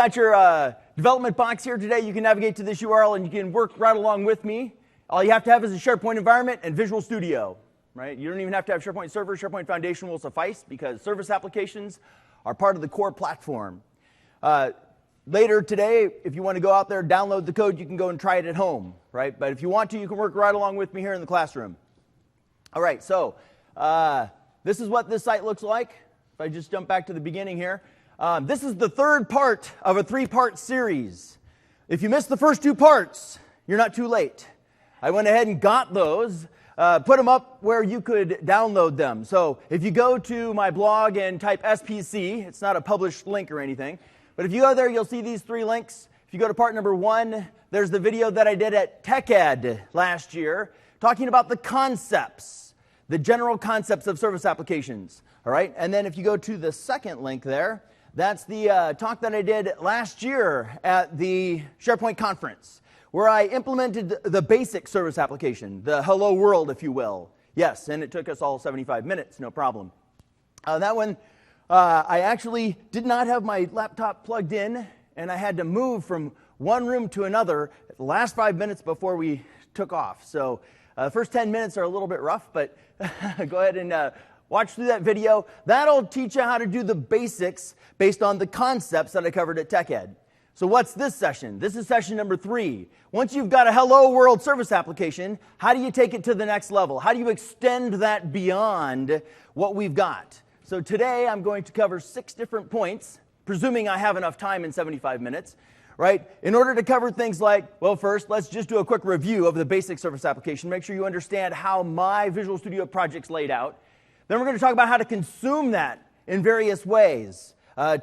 got your development box here today. You can navigate to this URL and you can work right along with me. All you have to have is a SharePoint environment and Visual Studio, right? You don't even have to have SharePoint Server. SharePoint Foundation will suffice because service applications are part of the core platform. Later today, if you want to go out there, download the code, you can go and try it at home, right? But if you want to, you can work right along with me here in the classroom. All right, so this is what this site looks like. If I just jump back to the beginning here. This is the third part of a three-part series. If you missed the first two parts, you're not too late. I went ahead and got those, put them up where you could download them. So if you go to my blog and type SPC, it's not a published link or anything, but if you go there, you'll see these three links. If you go to part number 1, there's the video that I did at TechEd last year, talking about the concepts, the general concepts of service applications. All right, and then if you go to the second link there, that's the talk that I did last year at the SharePoint conference, where I implemented the basic service application, the hello world, if you will. Yes, and it took us all 75 minutes, no problem. That one, I actually did not have my laptop plugged in, and I had to move from one room to another the last 5 minutes before we took off. So the first 10 minutes are a little bit rough, but go ahead and watch through that video. That'll teach you how to do the basics based on the concepts that I covered at TechEd. So what's this session? This is session number 3. Once you've got a hello world service application, how do you take it to the next level? How do you extend that beyond what we've got? So today I'm going to cover 6 different points, presuming I have enough time in 75 minutes, right? In order to cover things like, well, first, let's just do a quick review of the basic service application. Make sure you understand how my Visual Studio project's laid out. Then we're going to talk about how to consume that in various ways.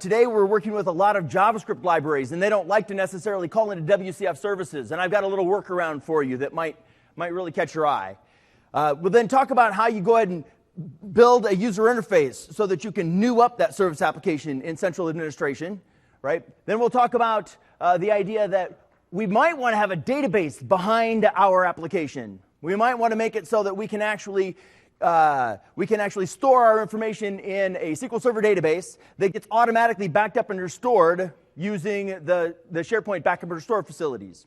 Today we're working with a lot of JavaScript libraries, and they don't like to necessarily call into WCF services. And I've got a little workaround for you that might really catch your eye. We'll then talk about how you go ahead and build a user interface so that you can new up that service application in central administration, right? Then we'll talk about the idea that we might want to have a database behind our application. We might want to make it so that we can actually store our information in a SQL Server database that gets automatically backed up and restored using the SharePoint backup and restore facilities.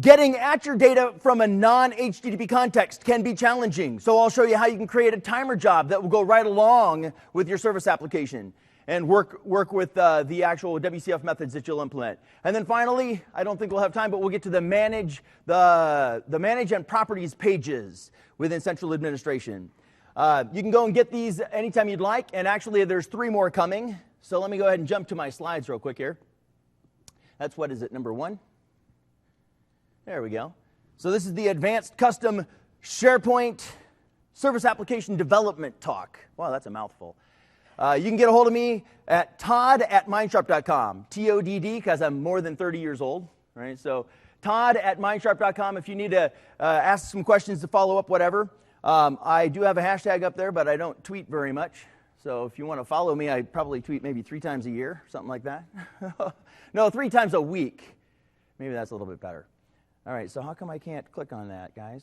Getting at your data from a non-HTTP context can be challenging, so I'll show you how you can create a timer job that will go right along with your service application and work with the actual WCF methods that you'll implement. And then finally, I don't think we'll have time, but we'll get to the manage and properties pages within central administration. You can go and get these anytime you'd like, and actually there's 3 more coming. So let me go ahead and jump to my slides real quick here. That's, what is it, number 1? There we go. So this is the Advanced Custom SharePoint Service Application Development Talk. Wow, that's a mouthful. You can get a hold of me at todd@mindsharp.com. TODD, because I'm more than 30 years old, right? So todd@mindsharp.com if you need to ask some questions to follow up, whatever. I do have a hashtag up there, but I don't tweet very much. So if you want to follow me, I probably tweet maybe 3 times a year, something like that. No, 3 times a week. Maybe that's a little bit better. All right, so how come I can't click on that, guys?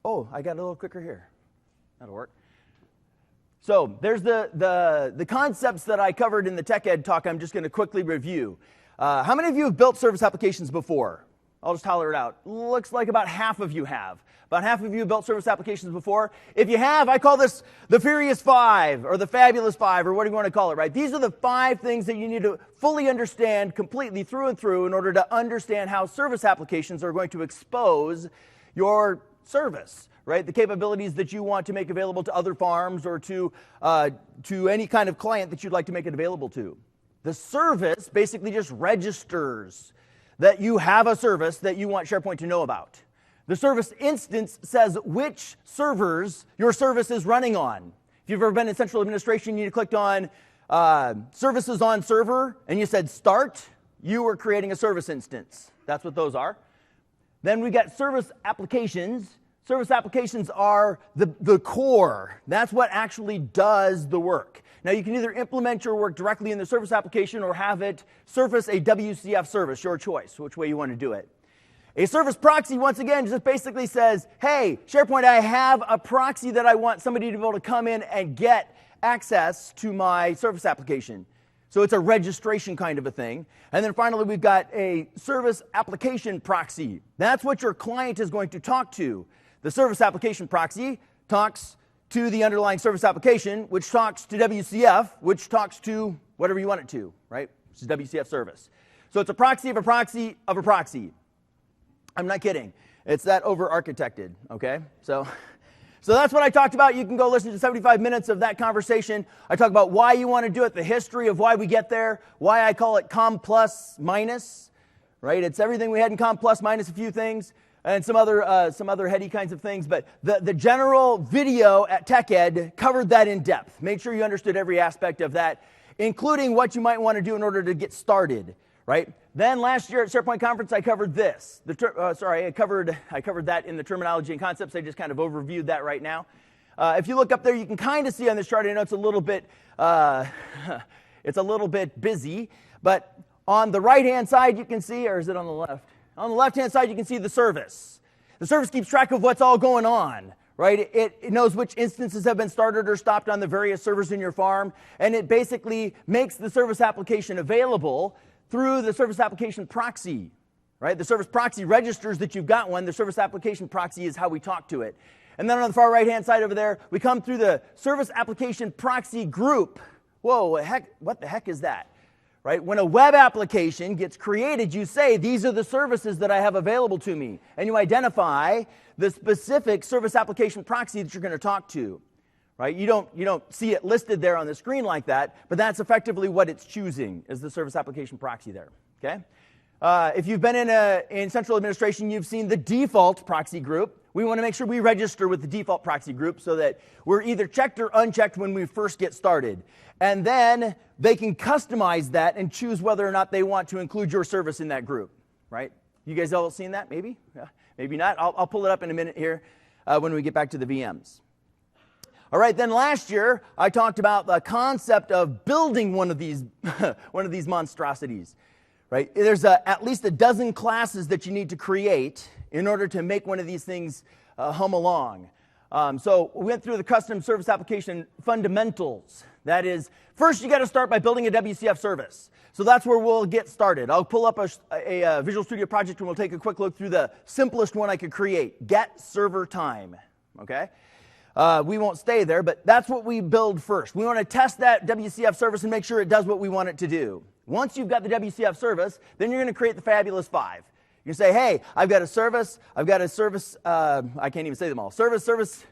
Oh, I got a little clicker here. That'll work. So there's the concepts that I covered in the TechEd talk. I'm just going to quickly review. How many of you have built service applications before? I'll just holler it out. Looks like about half of you have. About half of you have built service applications before. If you have, I call this the Furious 5 or the Fabulous 5 or what do you want to call it, right? These are the 5 things that you need to fully understand completely through and through in order to understand how service applications are going to expose your service, right? The capabilities that you want to make available to other farms or to any kind of client that you'd like to make it available to. The service basically just registers that you have a service that you want SharePoint to know about. The service instance says which servers your service is running on. If you've ever been in central administration, you clicked on services on server, and you said start, you were creating a service instance. That's what those are. Then we got service applications. Service applications are the core. That's what actually does the work. Now, you can either implement your work directly in the service application or have it surface a WCF service, your choice, which way you want to do it. A service proxy, once again, just basically says, hey, SharePoint, I have a proxy that I want somebody to be able to come in and get access to my service application. So it's a registration kind of a thing. And then finally, we've got a service application proxy. That's what your client is going to talk to. The service application proxy talks to the underlying service application, which talks to WCF, which talks to whatever you want it to, right? Which is WCF service. So it's a proxy of a proxy of a proxy. I'm not kidding. It's that over-architected, okay? So that's what I talked about. You can go listen to 75 minutes of that conversation. I talk about why you want to do it, the history of why we get there, why I call it COM plus minus, right? It's everything we had in COM plus minus a few things, and some other heady kinds of things. But the general video at TechEd covered that in depth. Made sure you understood every aspect of that, including what you might want to do in order to get started, right? Then last year at SharePoint Conference, I covered this. I covered that in the terminology and concepts. I just kind of overviewed that right now. If you look up there, you can kind of see on this chart. I know it's a little bit busy, but on the right-hand side, you can see, or is it on the left? On the left-hand side, you can see the service. The service keeps track of what's all going on, right? It knows which instances have been started or stopped on the various servers in your farm, and it basically makes the service application available through the service application proxy, right? The service proxy registers that you've got one. The service application proxy is how we talk to it. And then on the far right-hand side over there, we come through the service application proxy group. Whoa, what the heck is that? Right? When a web application gets created, you say, these are the services that I have available to me. And you identify the specific service application proxy that you're going to talk to. Right? You don't see it listed there on the screen like that, but that's effectively what it's choosing, is the service application proxy there. Okay? If you've been in central administration, you've seen the default proxy group. We want to make sure we register with the default proxy group so that we're either checked or unchecked when we first get started. And then they can customize that and choose whether or not they want to include your service in that group. Right? You guys all seen that? Maybe? Yeah, maybe not. I'll pull it up in a minute here when we get back to the VMs. All right, then last year, I talked about the concept of building one of these monstrosities, right? There's at least a dozen classes that you need to create in order to make one of these things hum along. So we went through the custom service application fundamentals. That is, first you got to start by building a WCF service. So that's where we'll get started. I'll pull up a Visual Studio project and we'll take a quick look through the simplest one I could create, get server time, okay? We won't stay there, but that's what we build first. We want to test that WCF service and make sure it does what we want it to do. Once you've got the WCF service, then you're going to create the fabulous 5. You say, hey, I've got a service, I can't even say them all. Service,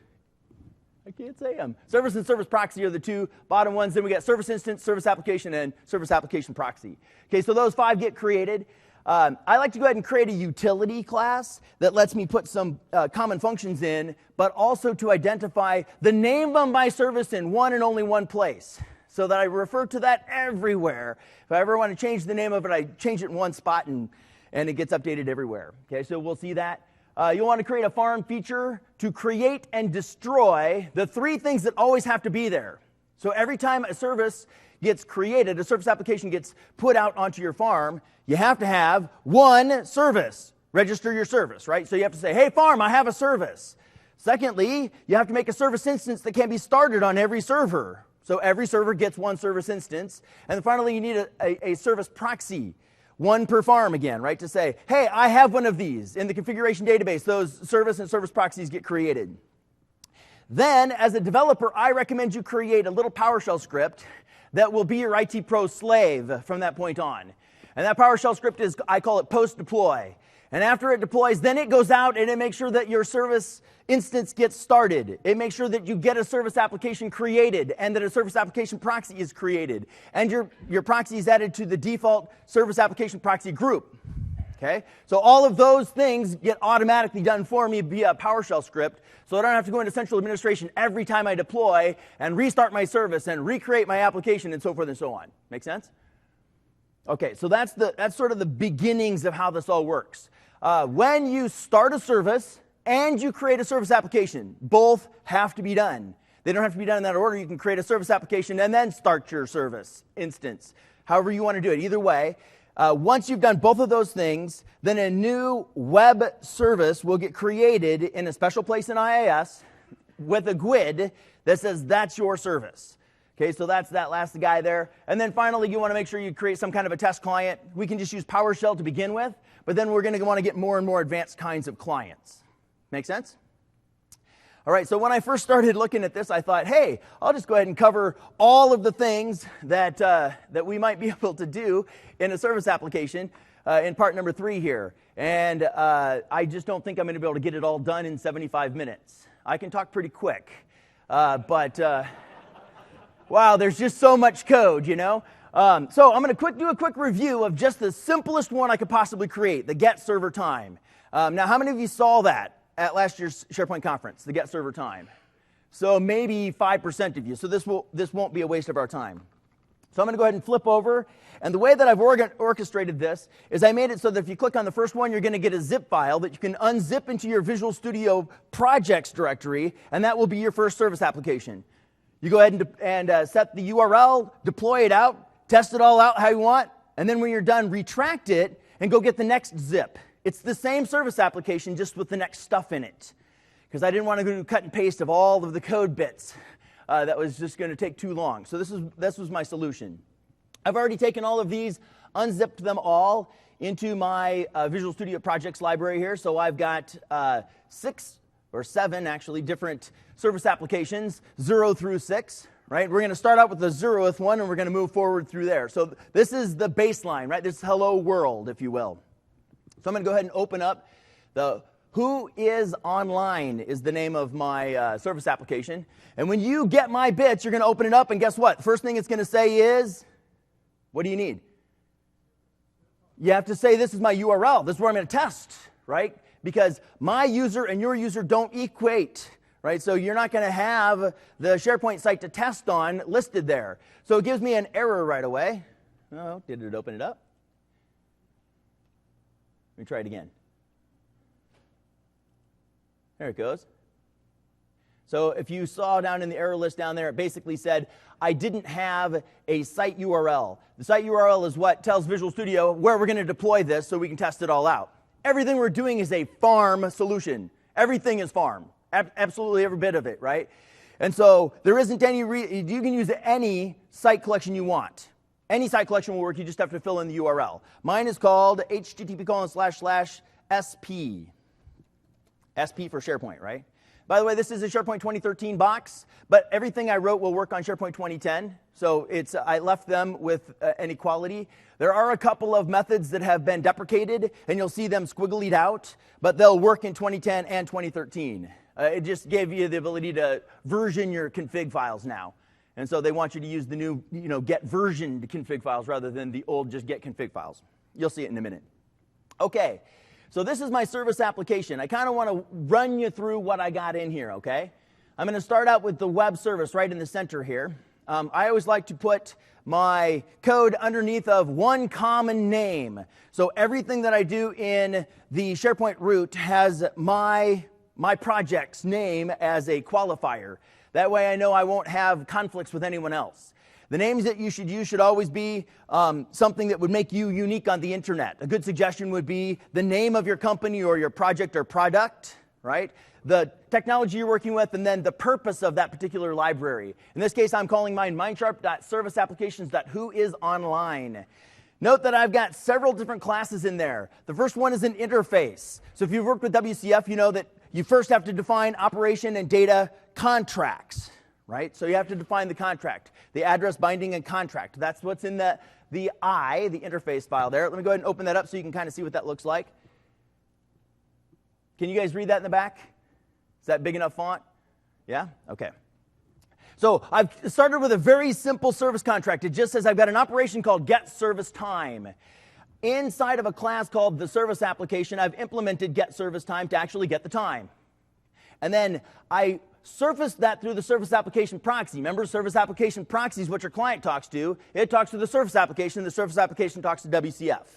I can't say them. Service and service proxy are the two bottom ones. Then we got service instance, service application, and service application proxy. Okay, so those 5 get created. I like to go ahead and create a utility class that lets me put some common functions in, but also to identify the name of my service in one and only one place, so that I refer to that everywhere. If I ever want to change the name of it, I change it in one spot and it gets updated everywhere. Okay, so we'll see that. You'll want to create a farm feature to create and destroy the 3 things that always have to be there. So every time a service gets created, a service application gets put out onto your farm, you have to have one service. Register your service, right? So you have to say, hey, farm, I have a service. Secondly, you have to make a service instance that can be started on every server. So every server gets one service instance. And then finally, you need a service proxy, one per farm again, right? To say, hey, I have one of these. In the configuration database, those service and service proxies get created. Then, as a developer, I recommend you create a little PowerShell script that will be your IT Pro slave from that point on. And that PowerShell script is, I call it post-deploy. And after it deploys, then it goes out and it makes sure that your service instance gets started. It makes sure that you get a service application created and that a service application proxy is created. And your proxy is added to the default service application proxy group. Okay? So all of those things get automatically done for me via PowerShell script, so I don't have to go into central administration every time I deploy and restart my service and recreate my application and so forth and so on. Make sense? Okay, so that's sort of the beginnings of how this all works. When you start a service and you create a service application, both have to be done. They don't have to be done in that order. You can create a service application and then start your service instance, however you want to do it. Either way, once you've done both of those things, then a new web service will get created in a special place in IIS with a GUID that says that's your service. Okay, so that's that last guy there. And then finally, you want to make sure you create some kind of a test client. We can just use PowerShell to begin with, but then we're going to want to get more and more advanced kinds of clients. Make sense? All right, so when I first started looking at this, I thought, hey, I'll just go ahead and cover all of the things that, that we might be able to do in a service application in part number 3 here. And I just don't think I'm going to be able to get it all done in 75 minutes. I can talk pretty quick, but wow, there's just so much code, you know? So I'm going to do a quick review of just the simplest one I could possibly create, the get server time. Now, how many of you saw that at last year's SharePoint conference, the get server time? So maybe 5% of you. So this won't be a waste of our time. So I'm going to go ahead and flip over. And the way that I've orchestrated this is I made it so that if you click on the first one, you're going to get a zip file that you can unzip into your Visual Studio projects directory, and that will be your first service application. You go ahead and set the URL, deploy it out, test it all out how you want, and then when you're done, retract it and go get the next zip. It's the same service application, just with the next stuff in it, because I didn't want to do cut and paste of all of the code bits. That was just going to take too long. So this was my solution. I've already taken all of these, unzipped them all into my Visual Studio Projects library here. So I've got 6 or 7, actually, different service applications, 0 through 6. Right? We're going to start out with the 0th one, and we're going to move forward through there. So this is the baseline, right? This is hello world, if you will. So I'm going to go ahead and open up the Who is Online is the name of my service application. And when you get my bits, you're going to open it up, and guess what? The first thing it's going to say is, what do you need? You have to say, this is my URL. This is where I'm going to test, right? Because my user and your user don't equate, right? So you're not going to have the SharePoint site to test on listed there. So it gives me an error right away. Oh, did it open it up? Let me try it again. There it goes. So if you saw down in the error list down there, it basically said, I didn't have a site URL. The site URL is what tells Visual Studio where we're going to deploy this so we can test it all out. Everything we're doing is a farm solution. Everything is farm. Absolutely every bit of it, right? And so there isn't any, you can use any site collection you want. Any site collection will work, you just have to fill in the URL. Mine is called http://sp. SP for SharePoint, right? By the way, this is a SharePoint 2013 box, but everything I wrote will work on SharePoint 2010. So I left them with an equality. There are a couple of methods that have been deprecated, and you'll see them squigglied out, but they'll work in 2010 and 2013. It just gave you the ability to version your config files now. And so they want you to use the new, get versioned config files rather than the old just get config files. You'll see it in a minute. Okay, so this is my service application. I kind of want to run you through what I got in here, okay? I'm going to start out with the web service right in the center here. I always like to put my code underneath of one common name. So everything that I do in the SharePoint root has my project's name as a qualifier. That way I know I won't have conflicts with anyone else. The names that you should use should always be something that would make you unique on the internet. A good suggestion would be the name of your company or your project or product, right? The technology you're working with, and then the purpose of that particular library. In this case, I'm calling mine minesharp.serviceapplications.whoisonline. Note that I've got several different classes in there. The first one is an interface. So if you've worked with WCF, you know that you first have to define operation and data contracts, right? So you have to define the contract, the address, binding, and contract. That's what's in the interface file there. Let me go ahead and open that up so you can kind of see what that looks like. Can you guys read that in the back? Is that big enough font? Yeah? Okay. So I've started with a very simple service contract. It just says I've got an operation called getServiceTime. Inside of a class called the service application, I've implemented getServiceTime to actually get the time. And then I surfaced that through the service application proxy. Remember, service application proxy is what your client talks to. It talks to the service application. The service application talks to WCF.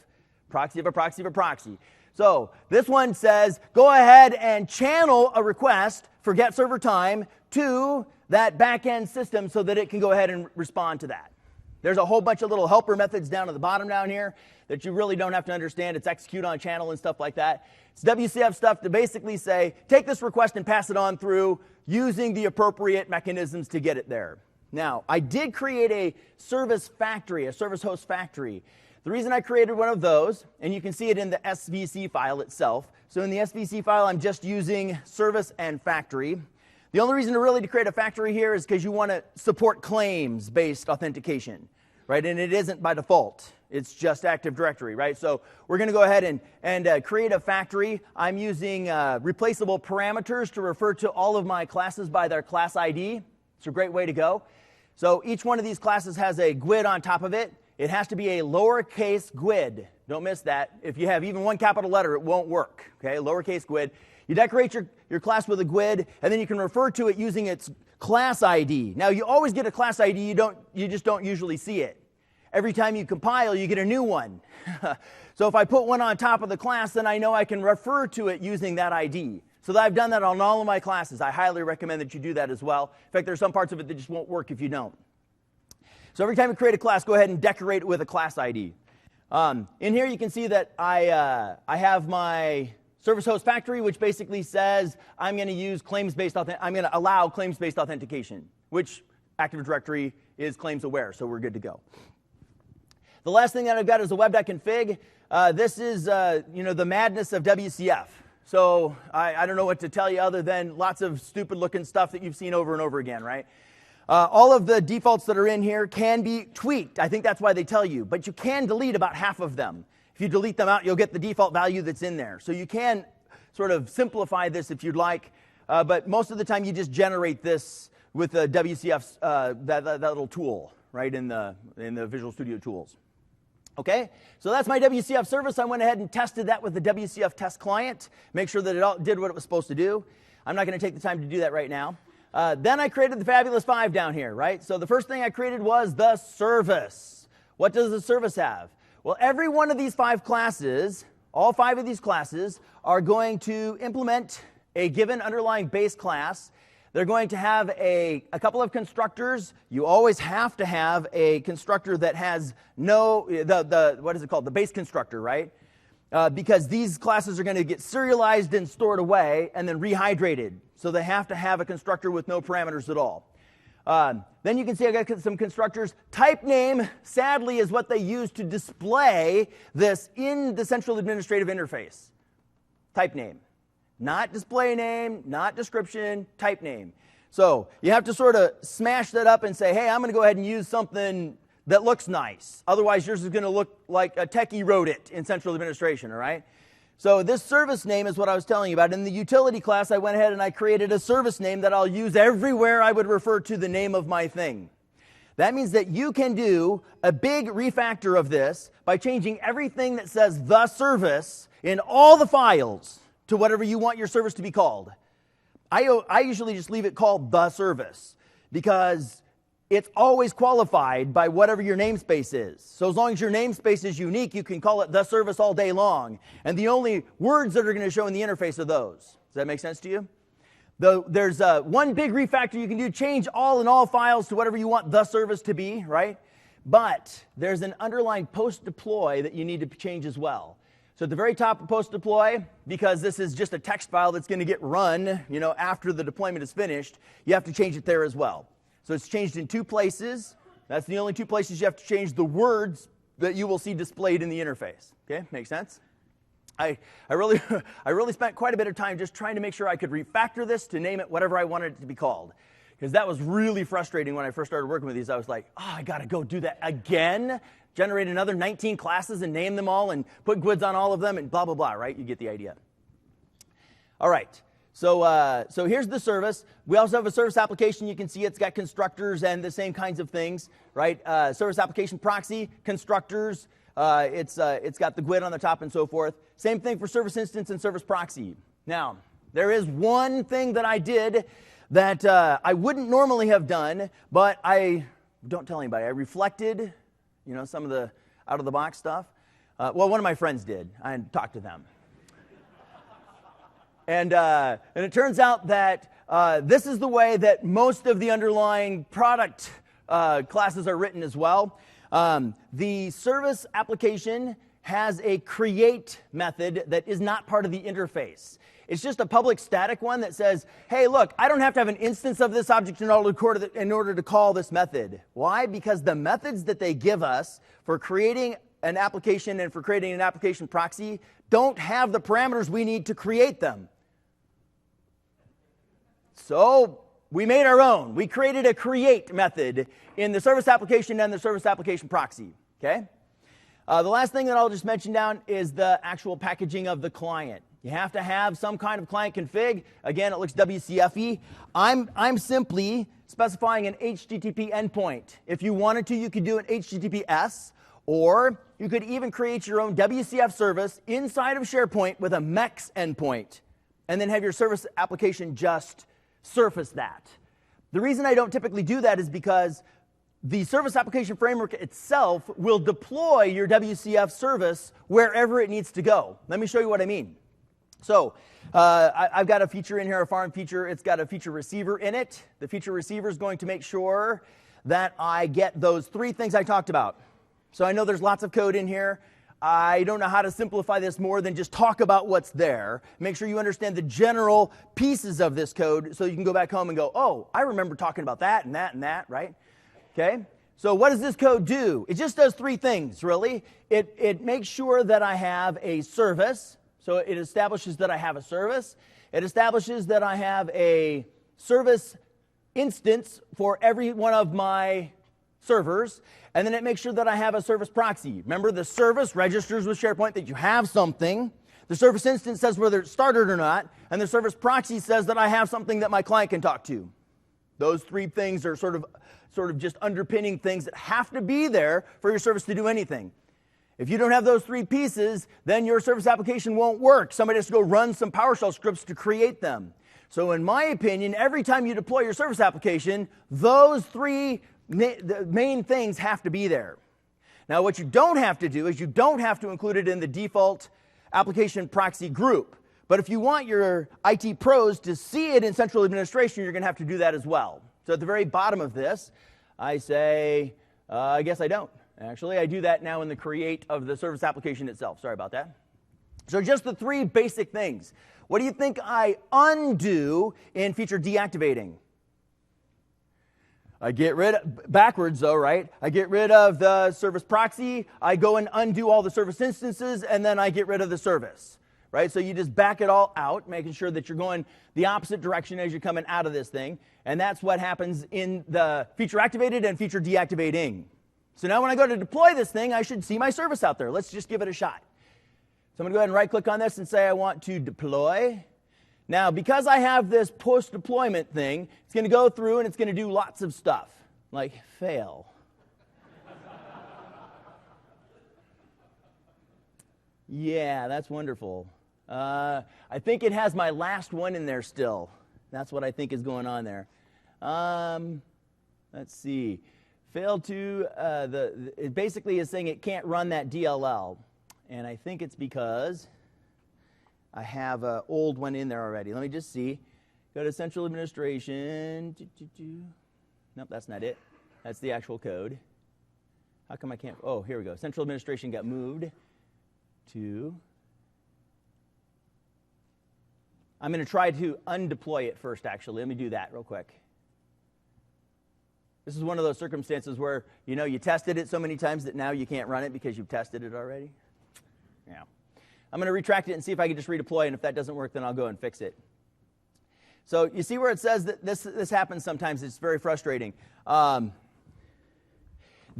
Proxy of a proxy of a proxy. So this one says, go ahead and channel a request for getServerTime to that back-end system so that it can go ahead and respond to that. There's a whole bunch of little helper methods down at the bottom down here that you really don't have to understand. It's execute on channel and stuff like that. It's WCF stuff to basically say, take this request and pass it on through using the appropriate mechanisms to get it there. Now, I did create a service factory, a service host factory. The reason I created one of those, and you can see it in the SVC file itself. So in the SVC file, I'm just using service and factory. The only reason to create a factory here is because you want to support claims-based authentication, right? And it isn't by default. It's just Active Directory, right? So we're going to go ahead and create a factory. I'm using replaceable parameters to refer to all of my classes by their class ID. It's a great way to go. So each one of these classes has a GUID on top of it. It has to be a lowercase GUID. Don't miss that. If you have even one capital letter, it won't work. Okay, lowercase GUID. You decorate your class with a GUID, and then you can refer to it using its class ID. Now, you always get a class ID. You just don't usually see it. Every time you compile, you get a new one. So if I put one on top of the class, then I know I can refer to it using that ID. So I've done that on all of my classes. I highly recommend that you do that as well. In fact, there's some parts of it that just won't work if you don't. So every time you create a class, go ahead and decorate it with a class ID. In here, you can see that I have my service host factory, which basically says I'm going to use claims-based I'm going to allow claims-based authentication, which Active Directory is claims aware, so we're good to go. The last thing that I've got is a web.config. This is the madness of WCF. So I don't know what to tell you other than lots of stupid-looking stuff that you've seen over and over again, right? All of the defaults that are in here can be tweaked. I think that's why they tell you. But you can delete about half of them. If you delete them out, you'll get the default value that's in there. So you can sort of simplify this if you'd like. But most of the time, you just generate this with the WCF, that little tool, right, in the Visual Studio Tools. Okay, so that's my WCF service. I went ahead and tested that with the WCF test client, make sure that it all did what it was supposed to do. I'm not going to take the time to do that right now. Then I created the Fabulous 5 down here, right? So the first thing I created was the service. What does the service have? Well, every one of these 5 classes, all 5 of these classes, are going to implement a given underlying base class. They're going to have a couple of constructors. You always have to have a constructor that has what is it called? The base constructor, right? Because these classes are going to get serialized and stored away and then rehydrated. So they have to have a constructor with no parameters at all. Then you can see I got some constructors. Type name, sadly, is what they use to display this in the central administrative interface. Type name. Not display name, not description, type name. So you have to sort of smash that up and say, hey, I'm going to go ahead and use something that looks nice. Otherwise, yours is going to look like a techie wrote it in central administration, all right? So this service name is what I was telling you about. In the utility class, I went ahead and I created a service name that I'll use everywhere I would refer to the name of my thing. That means that you can do a big refactor of this by changing everything that says the service in all the files to whatever you want your service to be called. I usually just leave it called the service because it's always qualified by whatever your namespace is. So as long as your namespace is unique, you can call it the service all day long. And the only words that are going to show in the interface are those. Does that make sense to you? There's one big refactor you can do, change all in all files to whatever you want the service to be, right? But there's an underlying post-deploy that you need to change as well. So at the very top of post-deploy, because this is just a text file that's going to get run, after the deployment is finished, you have to change it there as well. So it's changed in 2 places. That's the only 2 places you have to change the words that you will see displayed in the interface. Okay, makes sense? I really spent quite a bit of time just trying to make sure I could refactor this to name it whatever I wanted it to be called. Because that was really frustrating when I first started working with these. I was like, I got to go do that again? Generate another 19 classes and name them all and put GUIDs on all of them and blah, blah, blah, right? You get the idea. All right. So here's the service. We also have a service application. You can see it's got constructors and the same kinds of things, right? Service application proxy, constructors. It's got the GUID on the top and so forth. Same thing for service instance and service proxy. Now, there is one thing that I did that I wouldn't normally have done, but don't tell anybody. I reflected, some of the out-of-the-box stuff. Well, one of my friends did. I talked to them. And it turns out that this is the way that most of the underlying product classes are written as well. The service application has a create method that is not part of the interface. It's just a public static one that says, hey, look, I don't have to have an instance of this object in order to call this method. Why? Because the methods that they give us for creating an application and for creating an application proxy don't have the parameters we need to create them. So we made our own. We created a create method in the service application and the service application proxy. Okay? The last thing that I'll just mention down is the actual packaging of the client. You have to have some kind of client config. Again, it looks WCFE. I'm simply specifying an HTTP endpoint. If you wanted to, you could do an HTTPS, or you could even create your own WCF service inside of SharePoint with a MEX endpoint, and then have your service application just surface that. The reason I don't typically do that is because the service application framework itself will deploy your WCF service wherever it needs to go. Let me show you what I mean. So I've got a feature in here, a farm feature. It's got a feature receiver in it. The feature receiver is going to make sure that I get those three things I talked about. So I know there's lots of code in here. I don't know how to simplify this more than just talk about what's there. Make sure you understand the general pieces of this code so you can go back home and go, oh, I remember talking about that and that and that, right? Okay? So what does this code do? It just does three things, really. It makes sure that I have a service. So it establishes that I have a service. It establishes that I have a service instance for every one of my servers. And then it makes sure that I have a service proxy. Remember, the service registers with SharePoint that you have something. The service instance says whether it's started or not. And the service proxy says that I have something that my client can talk to. Those three things are sort of just underpinning things that have to be there for your service to do anything. If you don't have those three pieces, then your service application won't work. Somebody has to go run some PowerShell scripts to create them. So in my opinion, every time you deploy your service application, those three the main things have to be there. Now, what you don't have to do is you don't have to include it in the default application proxy group. But if you want your IT pros to see it in central administration, you're going to have to do that as well. So at the very bottom of this, I say, I guess I don't. Actually, I do that now in the create of the service application itself. Sorry about that. So just the three basic things. What do you think I undo in feature deactivating? I get rid of, backwards though, right? I get rid of the service proxy, I go and undo all the service instances, and then I get rid of the service, right? So you just back it all out, making sure that you're going the opposite direction as you're coming out of this thing. And that's what happens in the feature activated and feature deactivating. So now when I go to deploy this thing, I should see my service out there. Let's just give it a shot. So I'm going to go ahead and right-click on this and say I want to deploy. Now, because I have this post-deployment thing, it's going to go through and it's going to do lots of stuff, like fail. Yeah, that's wonderful. I think it has my last one in there still. That's what I think is going on there. Let's see. Failed to, it basically is saying it can't run that DLL. And I think it's because I have an old one in there already. Let me just see. Go to central administration. Nope, that's not it. That's the actual code. How come I can't? Oh, here we go. Central administration got moved to. I'm going to try to undeploy it first, actually. Let me do that real quick. This is one of those circumstances where, you know, you tested it so many times that now you can't run it because you've tested it already. Yeah. I'm going to retract it and see if I can just redeploy, and if that doesn't work, then I'll go and fix it. So you see where it says that this happens sometimes. It's very frustrating. Have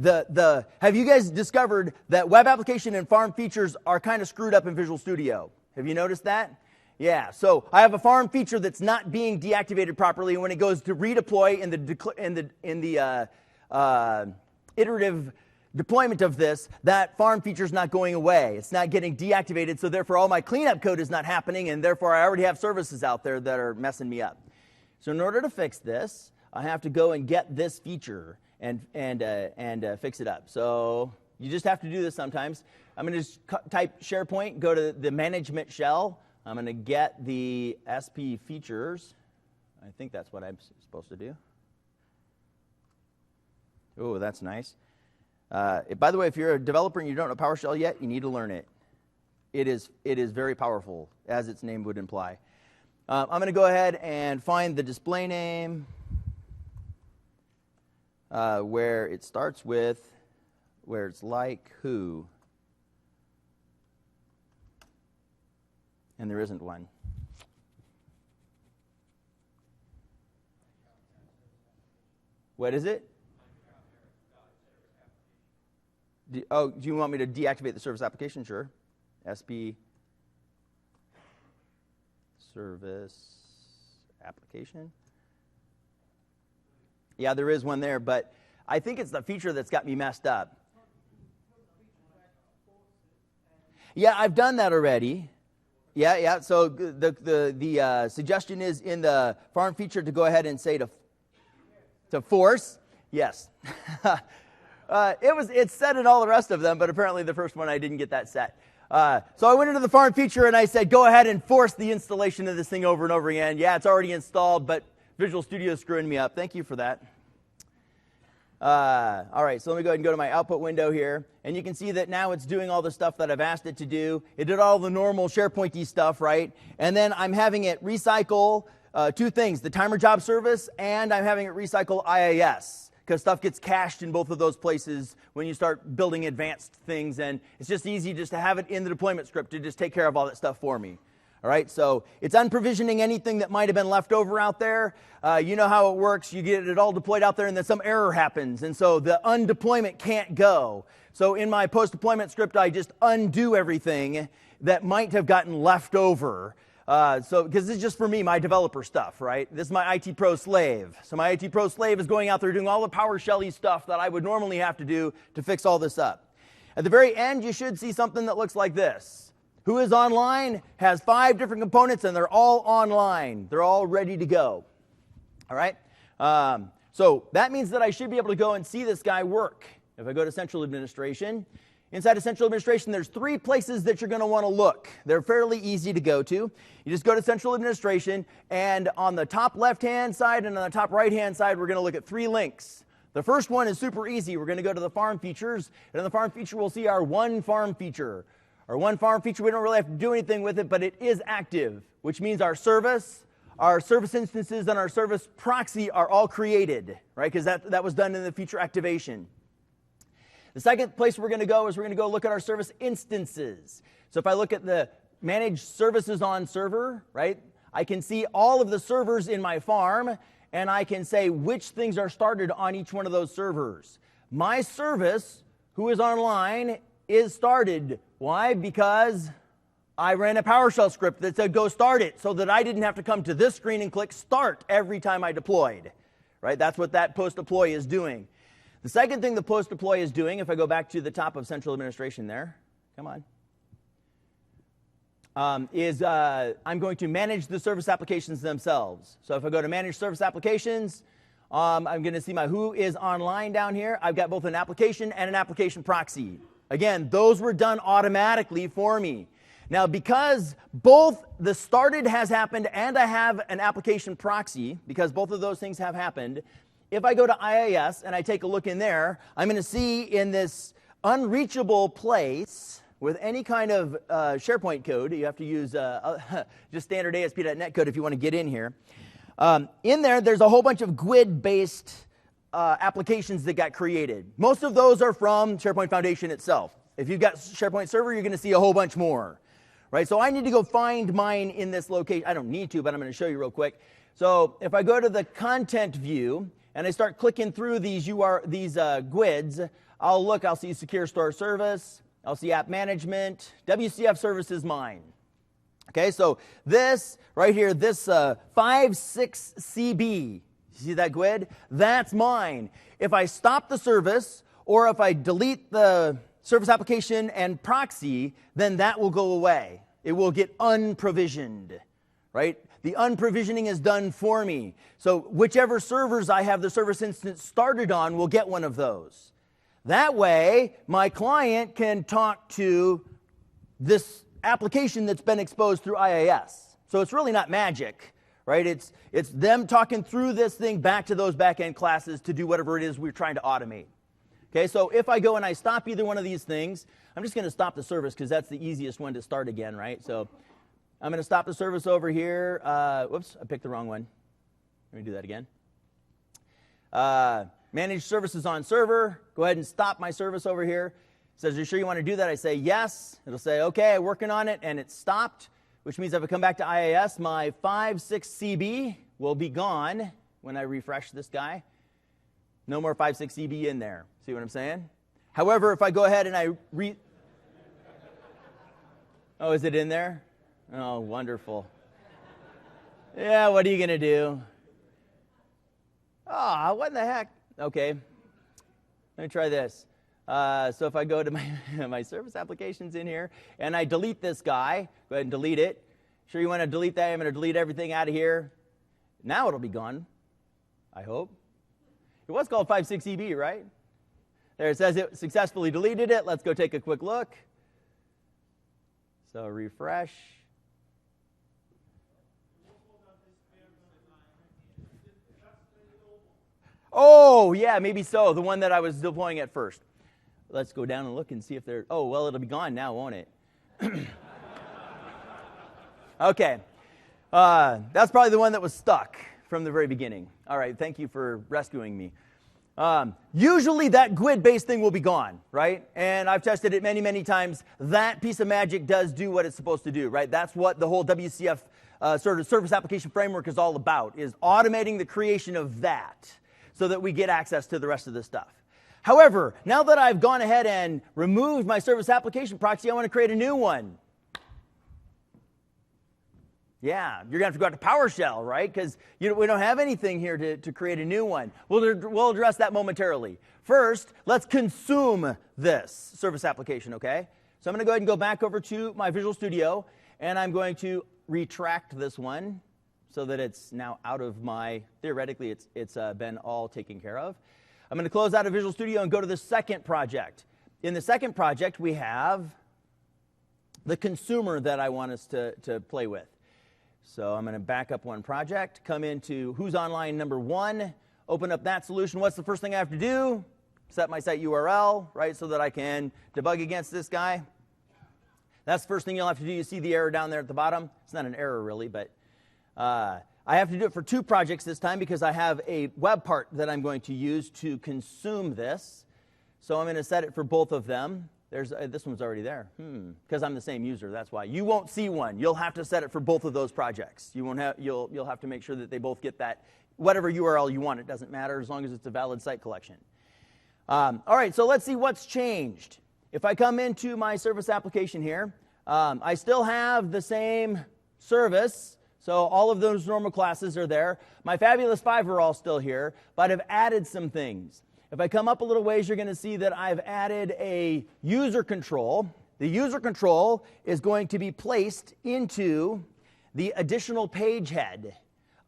you guys discovered that web application and farm features are kind of screwed up in Visual Studio? Have you noticed that? Yeah, so I have a farm feature that's not being deactivated properly, and when it goes to redeploy in the iterative deployment of this, that farm feature is not going away. It's not getting deactivated, so therefore all my cleanup code is not happening, and therefore I already have services out there that are messing me up. So in order to fix this, I have to go and get this feature and fix it up. So you just have to do this sometimes. I'm going to just type SharePoint, go to the management shell. I'm going to get the SP features. I think that's what I'm supposed to do. Oh, that's nice. By the way, if you're a developer and you don't know PowerShell yet, you need to learn it. It is very powerful, as its name would imply. I'm going to go ahead and find the display name where it starts with, where it's like who. And there isn't one. What is it? Do you want me to deactivate the service application? Sure. SP service application. Yeah, there is one there, but I think it's the feature that's got me messed up. Yeah, I've done that already. Yeah. So the suggestion is in the farm feature to go ahead and say to force. Yes. It's set in all the rest of them, but apparently the first one I didn't get that set. So I went into the farm feature and I said, go ahead and force the installation of this thing over and over again. Yeah, it's already installed, but Visual Studio is screwing me up. Thank you for that. All right, so let me go ahead and go to my output window here. And you can see that now it's doing all the stuff that I've asked it to do. It did all the normal SharePoint-y stuff, right? And then I'm having it recycle two things, the timer job service, and I'm having it recycle IIS. Because stuff gets cached in both of those places when you start building advanced things, and it's just easy just to have it in the deployment script to just take care of all that stuff for me. All right, so it's unprovisioning anything that might have been left over out there. You know how it works. You get it all deployed out there, and then some error happens, and so the undeployment can't go. So in my post-deployment script, I just undo everything that might have gotten left over. Because this is just for me, my developer stuff, right? This is my IT Pro slave. So my IT Pro slave is going out there doing all the PowerShell-y stuff that I would normally have to do to fix all this up. At the very end, you should see something that looks like this. Who is online has 5 different components, and they're all online. They're all ready to go. All right? So that means that I should be able to go and see this guy work. If I go to Central Administration, inside of Central Administration, there's 3 places that you're going to want to look. They're fairly easy to go to. You just go to Central Administration, and on the top left-hand side and on the top right-hand side, we're going to look at 3 links. The first one is super easy. We're going to go to the farm features, and in the farm feature, we'll see our one farm feature. Our one farm feature, we don't really have to do anything with it, but it is active, which means our service instances, and our service proxy are all created, right? Because that was done in the feature activation. The second place we're going to go is we're going to go look at our service instances. So if I look at the manage services on server, right, I can see all of the servers in my farm, and I can say which things are started on each one of those servers. My service, who is online, is started. Why? Because I ran a PowerShell script that said go start it, so that I didn't have to come to this screen and click start every time I deployed. Right? That's what that post deploy is doing. The second thing the post deploy is doing, if I go back to the top of Central Administration there, come on, is I'm going to manage the service applications themselves. So if I go to Manage Service Applications, I'm going to see my who is online down here. I've got both an application and an application proxy. Again, those were done automatically for me. Now, because both the started has happened and I have an application proxy, because both of those things have happened, if I go to IIS and I take a look in there, I'm going to see in this unreachable place with any kind of SharePoint code, you have to use just standard ASP.NET code if you want to get in here. In there, there's a whole bunch of GUID-based applications that got created. Most of those are from SharePoint Foundation itself. If you've got SharePoint Server, you're going to see a whole bunch more. Right? So I need to go find mine in this location. I don't need to, but I'm going to show you real quick. So if I go to the content view and I start clicking through these GUIDs, I'll see Secure Store Service, I'll see App Management, WCF Service is mine. Okay, so this right here, this 56CB, you see that GUID? That's mine. If I stop the service or if I delete the service application and proxy, then that will go away. It will get unprovisioned, right? The unprovisioning is done for me. So whichever servers I have the service instance started on will get one of those. That way, my client can talk to this application that's been exposed through IIS. So it's really not magic, right? It's them talking through this thing back to those back-end classes to do whatever it is we're trying to automate. Okay, so if I go and I stop either one of these things, I'm just going to stop the service because that's the easiest one to start again, right? So I'm going to stop the service over here. Whoops, I picked the wrong one. Let me do that again. Manage services on server. Go ahead and stop my service over here. It says, are you sure you want to do that? I say yes. It'll say, okay, working on it, and it's stopped, which means if I come back to IIS, my 56CB will be gone when I refresh this guy. No more 56CB in there. See what I'm saying? However, if I go ahead and I Oh, is it in there? Oh, wonderful. Yeah, what are you going to do? Oh, what in the heck? Okay. Let me try this. So if I go to my service applications in here and I delete this guy, go ahead and delete it. Sure you want to delete that? I'm going to delete everything out of here. Now it'll be gone, I hope. It was called 56EB, right? There it says it successfully deleted it. Let's go take a quick look. So refresh. Oh, yeah, maybe so. The one that I was deploying at first. Let's go down and look and see if they're... Oh, well, it'll be gone now, won't it? Okay. That's probably the one that was stuck from the very beginning. All right, thank you for rescuing me. Usually that GUID-based thing will be gone, right? And I've tested it many, many times. That piece of magic does do what it's supposed to do, right? That's what the whole WCF sort of service application framework is all about, is automating the creation of that so that we get access to the rest of this stuff. However, now that I've gone ahead and removed my service application proxy, I want to create a new one. Yeah, you're going to have to go out to PowerShell, right? Because we don't have anything here to create a new one. We'll address that momentarily. First, let's consume this service application, okay? So I'm going to go ahead and go back over to my Visual Studio, and I'm going to retract this one so that it's now out of my, theoretically, it's been all taken care of. I'm going to close out of Visual Studio and go to the second project. In the second project, we have the consumer that I want us to play with. So I'm going to back up one project, come into Who's Online number 1, open up that solution. What's the first thing I have to do? Set my site URL, right, so that I can debug against this guy. That's the first thing you'll have to do. You see the error down there at the bottom? It's not an error really, but I have to do it for 2 projects this time because I have a web part that I'm going to use to consume this. So I'm going to set it for both of them. This one's already there. Because I'm the same user, that's why. You won't see one. You'll have to set it for both of those projects. You'll have to make sure that they both get that, whatever URL you want. It doesn't matter as long as it's a valid site collection. All right, so let's see what's changed. If I come into my service application here, I still have the same service. So all of those normal classes are there. My Fabulous 5 are all still here, but I've added some things. If I come up a little ways, you're going to see that I've added a user control. The user control is going to be placed into the additional page head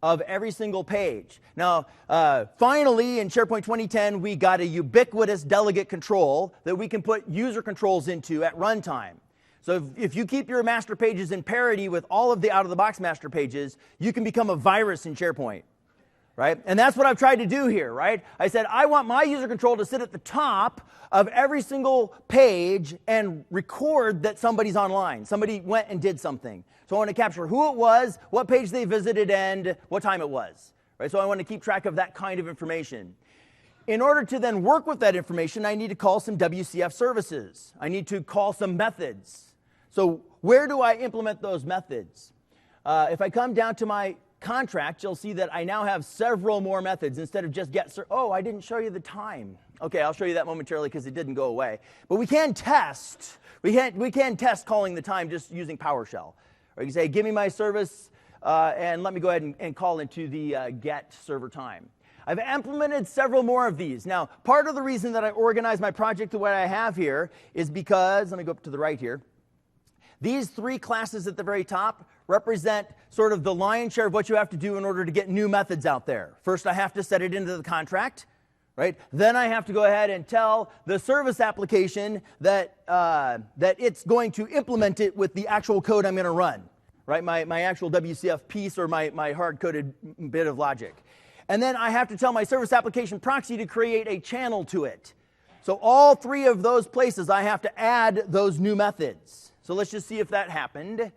of every single page. Now, finally, in SharePoint 2010, we got a ubiquitous delegate control that we can put user controls into at runtime. So if you keep your master pages in parity with all of the out-of-the-box master pages, you can become a virus in SharePoint. Right? And that's what I've tried to do here, right? I said, I want my user control to sit at the top of every single page and record that somebody's online. Somebody went and did something. So I want to capture who it was, what page they visited, and what time it was. Right? So I want to keep track of that kind of information. In order to then work with that information, I need to call some WCF services. I need to call some methods. So where do I implement those methods? If I come down to my contract, you'll see that I now have several more methods instead of just oh, I didn't show you the time. Okay, I'll show you that momentarily because it didn't go away. But we can test. We can test calling the time just using PowerShell. Or you can say, give me my service and let me go ahead and call into the get server time. I've implemented several more of these. Now, part of the reason that I organized my project the way I have here is because, let me go up to the right here, these 3 classes at the very top represent sort of the lion's share of what you have to do in order to get new methods out there. First, I have to set it into the contract, right? Then I have to go ahead and tell the service application that it's going to implement it with the actual code I'm going to run, right? My actual WCF piece or my hard-coded bit of logic. And then I have to tell my service application proxy to create a channel to it. So all three of those places, I have to add those new methods. So let's just see if that happened.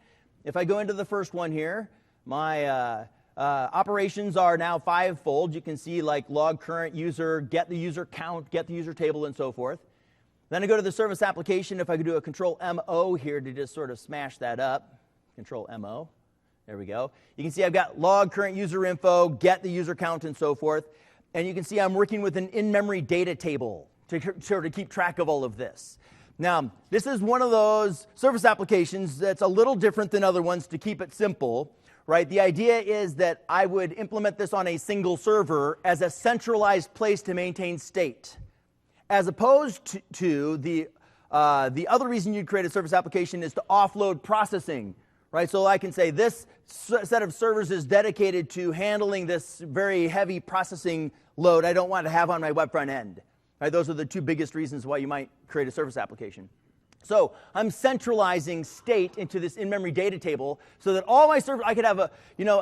If I go into the first one here, my operations are now fivefold. You can see like log current user, get the user count, get the user table, and so forth. Then I go to the service application. If I could do a control MO here to just sort of smash that up. Control MO. There we go. You can see I've got log current user info, get the user count, and so forth. And you can see I'm working with an in-memory data table to sort of keep track of all of this. Now, this is one of those service applications that's a little different than other ones to keep it simple, right? The idea is that I would implement this on a single server as a centralized place to maintain state, as opposed to the other reason you'd create a service application is to offload processing, right? So I can say this set of servers is dedicated to handling this very heavy processing load I don't want to have on my web front end. Right, those are the two biggest reasons why you might create a service application. So I'm centralizing state into this in-memory data table so that all my servers, I could have a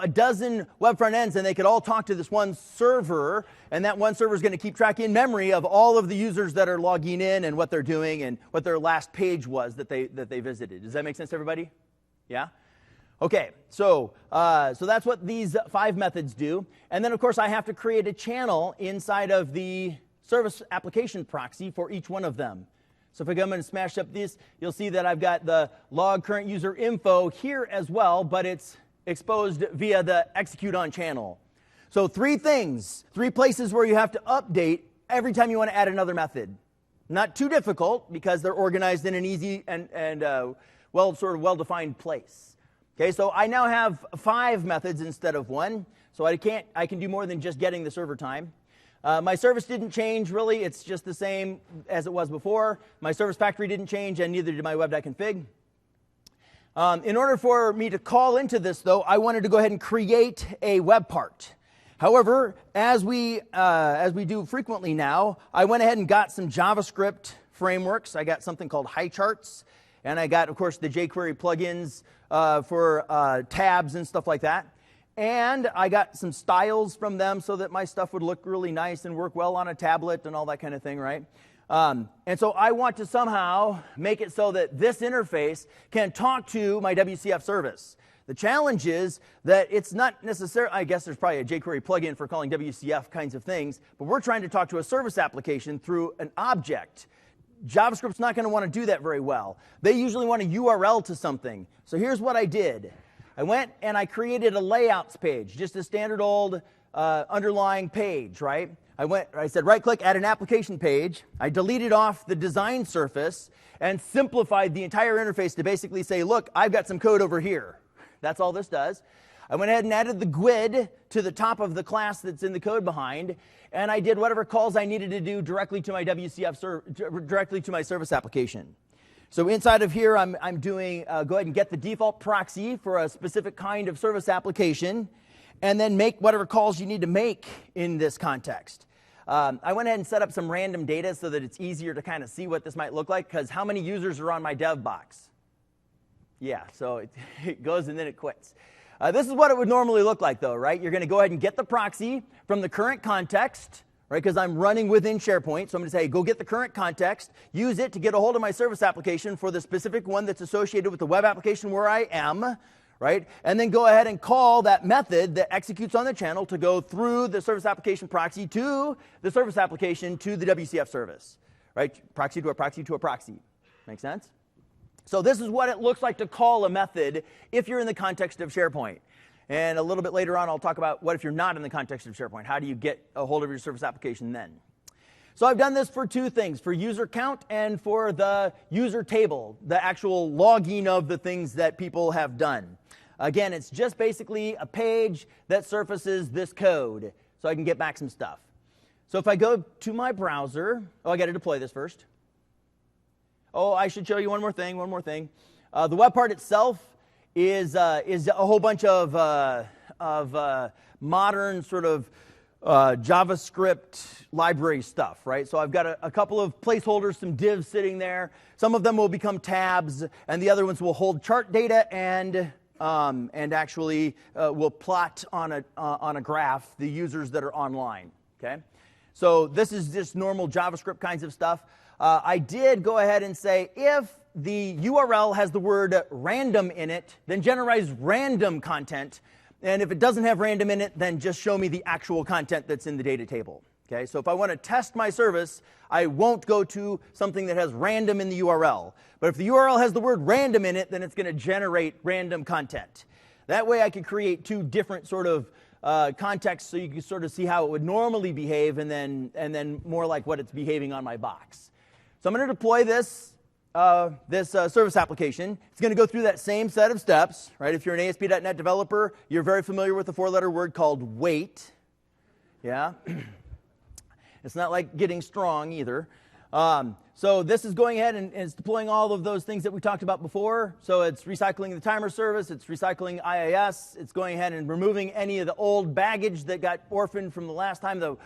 dozen web front ends and they could all talk to this one server, and that one server is going to keep track in memory of all of the users that are logging in and what they're doing and what their last page was that they visited. Does that make sense to everybody? Yeah? Okay, so that's what these 5 methods do. And then, of course, I have to create a channel inside of the service application proxy for each one of them. So if I come and smash up this, you'll see that I've got the log current user info here as well, but it's exposed via the execute on channel. So 3 things, 3 places where you have to update every time you want to add another method. Not too difficult because they're organized in an easy and well-defined place. Okay, so I now have 5 methods instead of 1, so I can do more than just getting the server time. My service didn't change, really. It's just the same as it was before. My service factory didn't change, and neither did my web.config. In order for me to call into this, though, I wanted to go ahead and create a web part. However, as we do frequently now, I went ahead and got some JavaScript frameworks. I got something called HighCharts, and I got, of course, the jQuery plugins for tabs and stuff like that. And I got some styles from them so that my stuff would look really nice and work well on a tablet and all that kind of thing, right? And so I want to somehow make it so that this interface can talk to my WCF service. The challenge is that it's not necessarily, I guess there's probably a jQuery plugin for calling WCF kinds of things, but we're trying to talk to a service application through an object. JavaScript's not going to want to do that very well. They usually want a URL to something. So here's what I did. I went and I created a layouts page, just a standard old underlying page, right? I said right-click, add an application page. I deleted off the design surface and simplified the entire interface to basically say, look, I've got some code over here. That's all this does. I went ahead and added the GUID to the top of the class that's in the code behind, and I did whatever calls I needed to do directly to my directly to my service application. So inside of here, I'm doing, go ahead and get the default proxy for a specific kind of service application, and then make whatever calls you need to make in this context. I went ahead and set up some random data so that it's easier to kind of see what this might look like, because how many users are on my dev box? Yeah, so it goes and then it quits. This is what it would normally look like, though, right? You're going to go ahead and get the proxy from the current context, right, because I'm running within SharePoint. So I'm going to say, go get the current context, use it to get a hold of my service application for the specific one that's associated with the web application where I am, right? And then go ahead and call that method that executes on the channel to go through the service application proxy to the service application to the WCF service, right? Proxy to a proxy to a proxy. Make sense? So this is what it looks like to call a method if you're in the context of SharePoint. And a little bit later on, I'll talk about what if you're not in the context of SharePoint. How do you get a hold of your service application then? So I've done this for 2 things, for user count and for the user table, the actual logging of the things that people have done. Again, it's just basically a page that surfaces this code so I can get back some stuff. So if I go to my browser, I got to deploy this first. Oh, I should show you one more thing. The web part itself is a whole bunch of modern sort of JavaScript library stuff, right? So I've got a couple of placeholders, some divs sitting there. Some of them will become tabs, and the other ones will hold chart data and actually will plot on a graph the users that are online. Okay. So this is just normal JavaScript kinds of stuff. I did go ahead and say if the URL has the word random in it, then generate random content. And if it doesn't have random in it, then just show me the actual content that's in the data table. Okay, so if I want to test my service, I won't go to something that has random in the URL. But if the URL has the word random in it, then it's going to generate random content. That way I can create two different sort of contexts so you can sort of see how it would normally behave and then more like what it's behaving on my box. So I'm going to deploy this service application. It's going to go through that same set of steps, right? If you're an ASP.NET developer, you're very familiar with the four-letter word called wait. Yeah? It's not like getting strong either. So this is going ahead and it's deploying all of those things that we talked about before. So it's recycling the timer service, it's recycling IIS, it's going ahead and removing any of the old baggage that got orphaned from the last time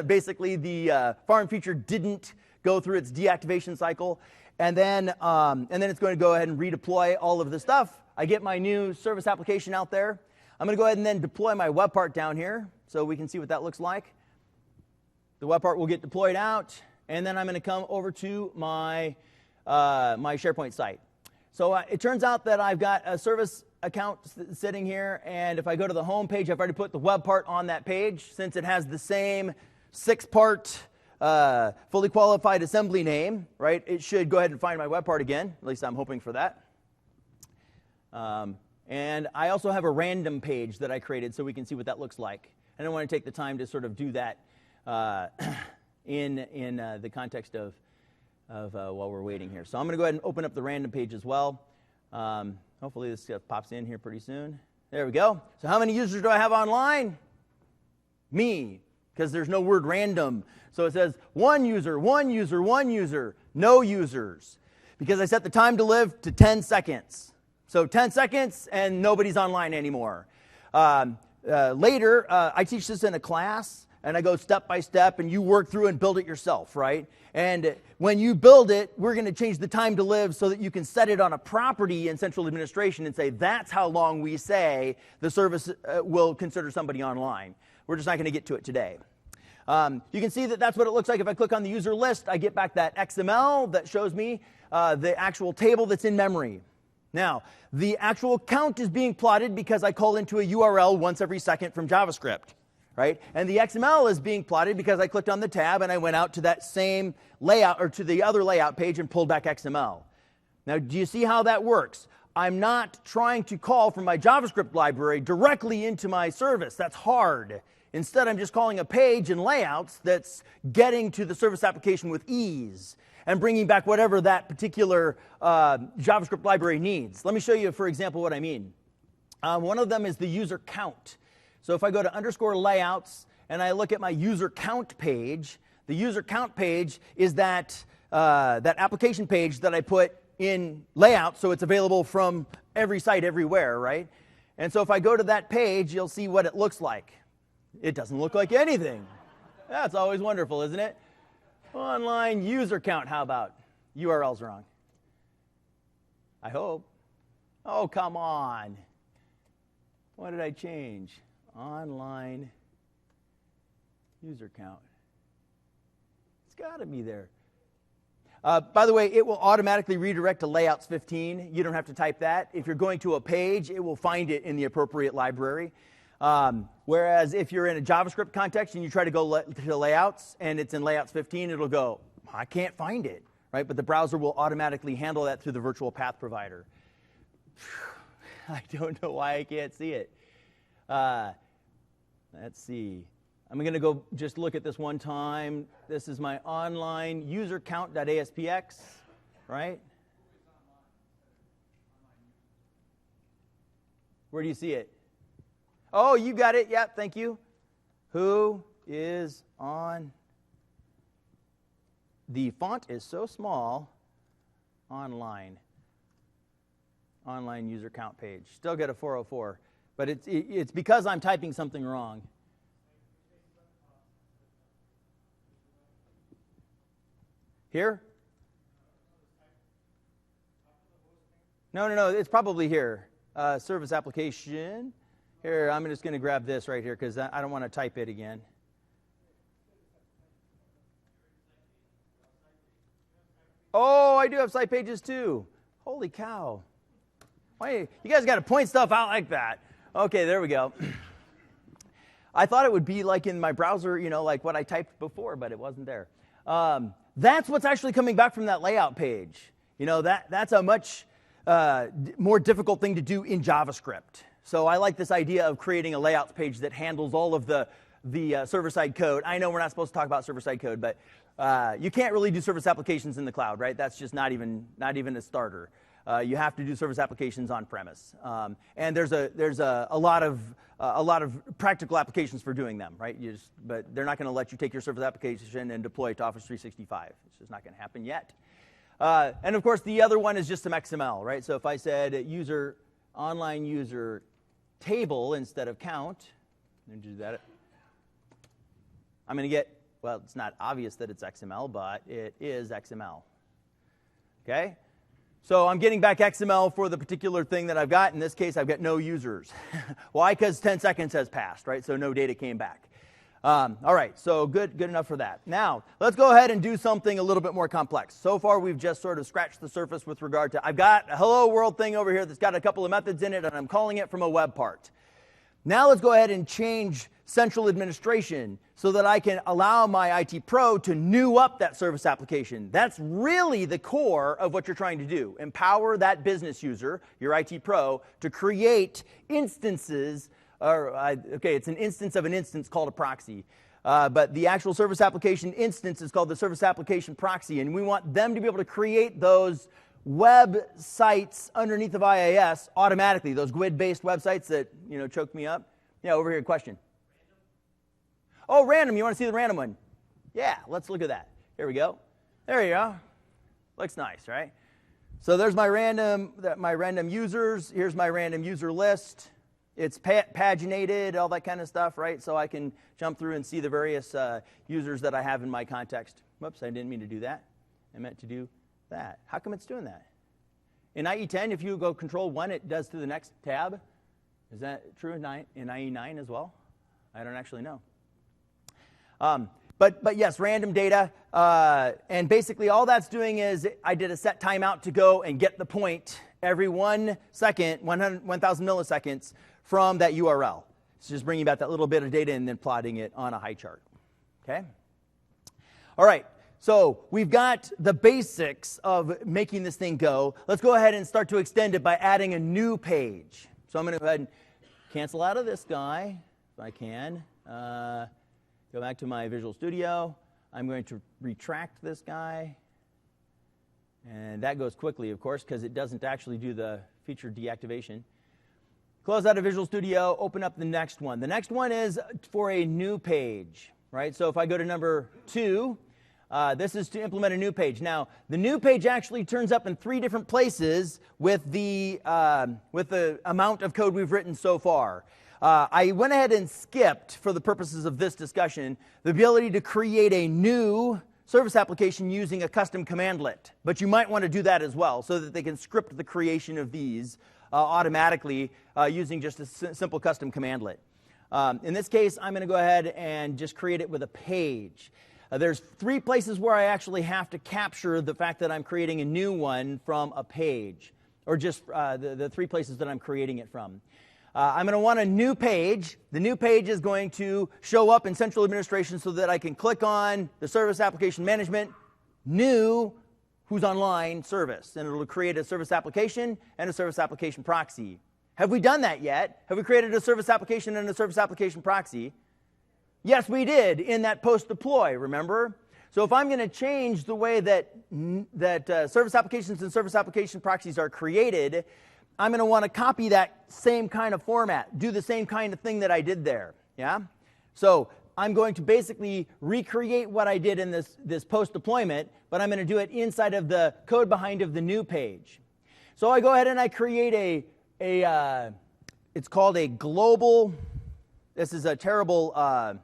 basically the foreign feature didn't go through its deactivation cycle. And then it's going to go ahead and redeploy all of the stuff. I get my new service application out there. I'm going to go ahead and then deploy my web part down here so we can see what that looks like. The web part will get deployed out, and then I'm going to come over to my SharePoint site. So it turns out that I've got a service account sitting here, and if I go to the home page, I've already put the web part on that page. Since it has the same 6-part fully qualified assembly name, right? It should go ahead and find my web part again. At least I'm hoping for that. And I also have a random page that I created so we can see what that looks like. I don't want to take the time to sort of do that in the context of while we're waiting here. So I'm going to go ahead and open up the random page as well. Hopefully this stuff pops in here pretty soon. There we go. So how many users do I have online? Me, because there's no word random. So it says 1 user, 1 user, 1 user, no users. Because I set the time to live to 10 seconds. So 10 seconds and nobody's online anymore. Later, I teach this in a class. And I go step by step, and you work through and build it yourself, right? And when you build it, we're going to change the time to live so that you can set it on a property in central administration and say, that's how long we say the service will consider somebody online. We're just not going to get to it today. You can see that that's what it looks like. If I click on the user list, I get back that XML that shows me the actual table that's in memory. Now, the actual count is being plotted because I call into a URL once every second from JavaScript. Right? And the XML is being plotted because I clicked on the tab and I went out to that same layout or to the other layout page and pulled back XML. Now, do you see how that works? I'm not trying to call from my JavaScript library directly into my service. That's hard. Instead, I'm just calling a page and layouts that's getting to the service application with ease and bringing back whatever that particular JavaScript library needs. Let me show you, for example, what I mean. One of them is the user count. So if I go to _layouts and I look at my user count page, the user count page is that application page that I put in layout so it's available from every site everywhere, right? And so if I go to that page, you'll see what it looks like. It doesn't look like anything. That's always wonderful, isn't it? Online user count, how about? URL's wrong. I hope. Oh, come on. What did I change? Online user count. It's got to be there. By the way, it will automatically redirect to layouts 15. You don't have to type that. If you're going to a page, it will find it in the appropriate library. Whereas if you're in a JavaScript context and you try to go to layouts and it's in layouts 15, it'll go, I can't find it, right? But the browser will automatically handle that through the virtual path provider. I don't know why I can't see it. Let's see. I'm going to go just look at this one time. This is my online user count.aspx, right? Where do you see it? Oh, you got it. Yep, thank you. Who is on? The font is so small. Online user count page. Still got a 404. But it's because I'm typing something wrong. Here? No. It's probably here. Service application. Here, I'm just going to grab this right here because I don't want to type it again. I do have site pages too. Holy cow. Why, you guys got to point stuff out like that. Okay, there we go. I thought it would be like in my browser, like what I typed before, but it wasn't there. That's what's actually coming back from that layout page. That's a much more difficult thing to do in JavaScript. So I like this idea of creating a layouts page that handles all of the server-side code. I know we're not supposed to talk about server-side code, but you can't really do service applications in the cloud, right? That's just not even a starter. You have to do service applications on premise, and there's a lot of practical applications for doing them, right? But they're not going to let you take your service application and deploy it to Office 365. It's just not going to happen yet. And of course, the other one is just some XML, right? So if I said online user table instead of count, and do that, I'm going to get, well, it's not obvious that it's XML, but it is XML. Okay? So I'm getting back XML for the particular thing that I've got. In this case, I've got no users. Why? Because 10 seconds has passed, right? So no data came back. All right, so good enough for that. Now, let's go ahead and do something a little bit more complex. So far, we've just sort of scratched the surface with regard to, I've got a hello world thing over here that's got a couple of methods in it, and I'm calling it from a web part. Now let's go ahead and change central administration so that I can allow my IT pro to new up that service application. That's really the core of what you're trying to do. Empower that business user, your IT pro, to create instances. It's an instance of an instance called a proxy. But the actual service application instance is called the service application proxy. And we want them to be able to create those web sites underneath of IIS automatically, those GUID-based websites that, choked me up. Yeah, over here, question. Oh, random. You want to see the random one? Yeah, let's look at that. Here we go. There you go. Looks nice, right? So there's my random users. Here's my random user list. It's paginated, all that kind of stuff, right? So I can jump through and see the various users that I have in my context. Whoops, I didn't mean to do that. I meant to do that. How come it's doing that? In IE10, if you go Control-1, it does to the next tab. Is that true in IE9 as well? I don't actually know. But yes, random data. And basically all that's doing is I did a set timeout to go and get the point every 1 second, 1,000 milliseconds from that URL. It's just bringing back that little bit of data and then plotting it on a high chart. Okay? All right. So we've got the basics of making this thing go. Let's go ahead and start to extend it by adding a new page. So I'm going to go ahead and cancel out of this guy, if I can. Go back to my Visual Studio. I'm going to retract this guy. And that goes quickly, of course, because it doesn't actually do the feature deactivation. Close out of Visual Studio, open up the next one. The next one is for a new page, right? So if I go to number 2, this is to implement a new page. Now, the new page actually turns up in 3 different places with the amount of code we've written so far. I went ahead and skipped, for the purposes of this discussion, the ability to create a new service application using a custom commandlet. But you might want to do that as well so that they can script the creation of these automatically using just a simple custom commandlet. In this case, I'm going to go ahead and just create it with a page. There's 3 places where I actually have to capture the fact that I'm creating a new one from a page, or just the 3 places that I'm creating it from. I'm going to want a new page. The new page is going to show up in central administration so that I can click on the service application management, new, who's online service. And it'll create a service application and a service application proxy. Have we done that yet? Have we created a service application and a service application proxy? Yes, we did in that post deploy, remember? So if I'm going to change the way that service applications and service application proxies are created, I'm going to want to copy that same kind of format, do the same kind of thing that I did there. Yeah? So I'm going to basically recreate what I did in this post deployment, but I'm going to do it inside of the code behind of the new page. So I go ahead and I create it's called a global, this is a terrible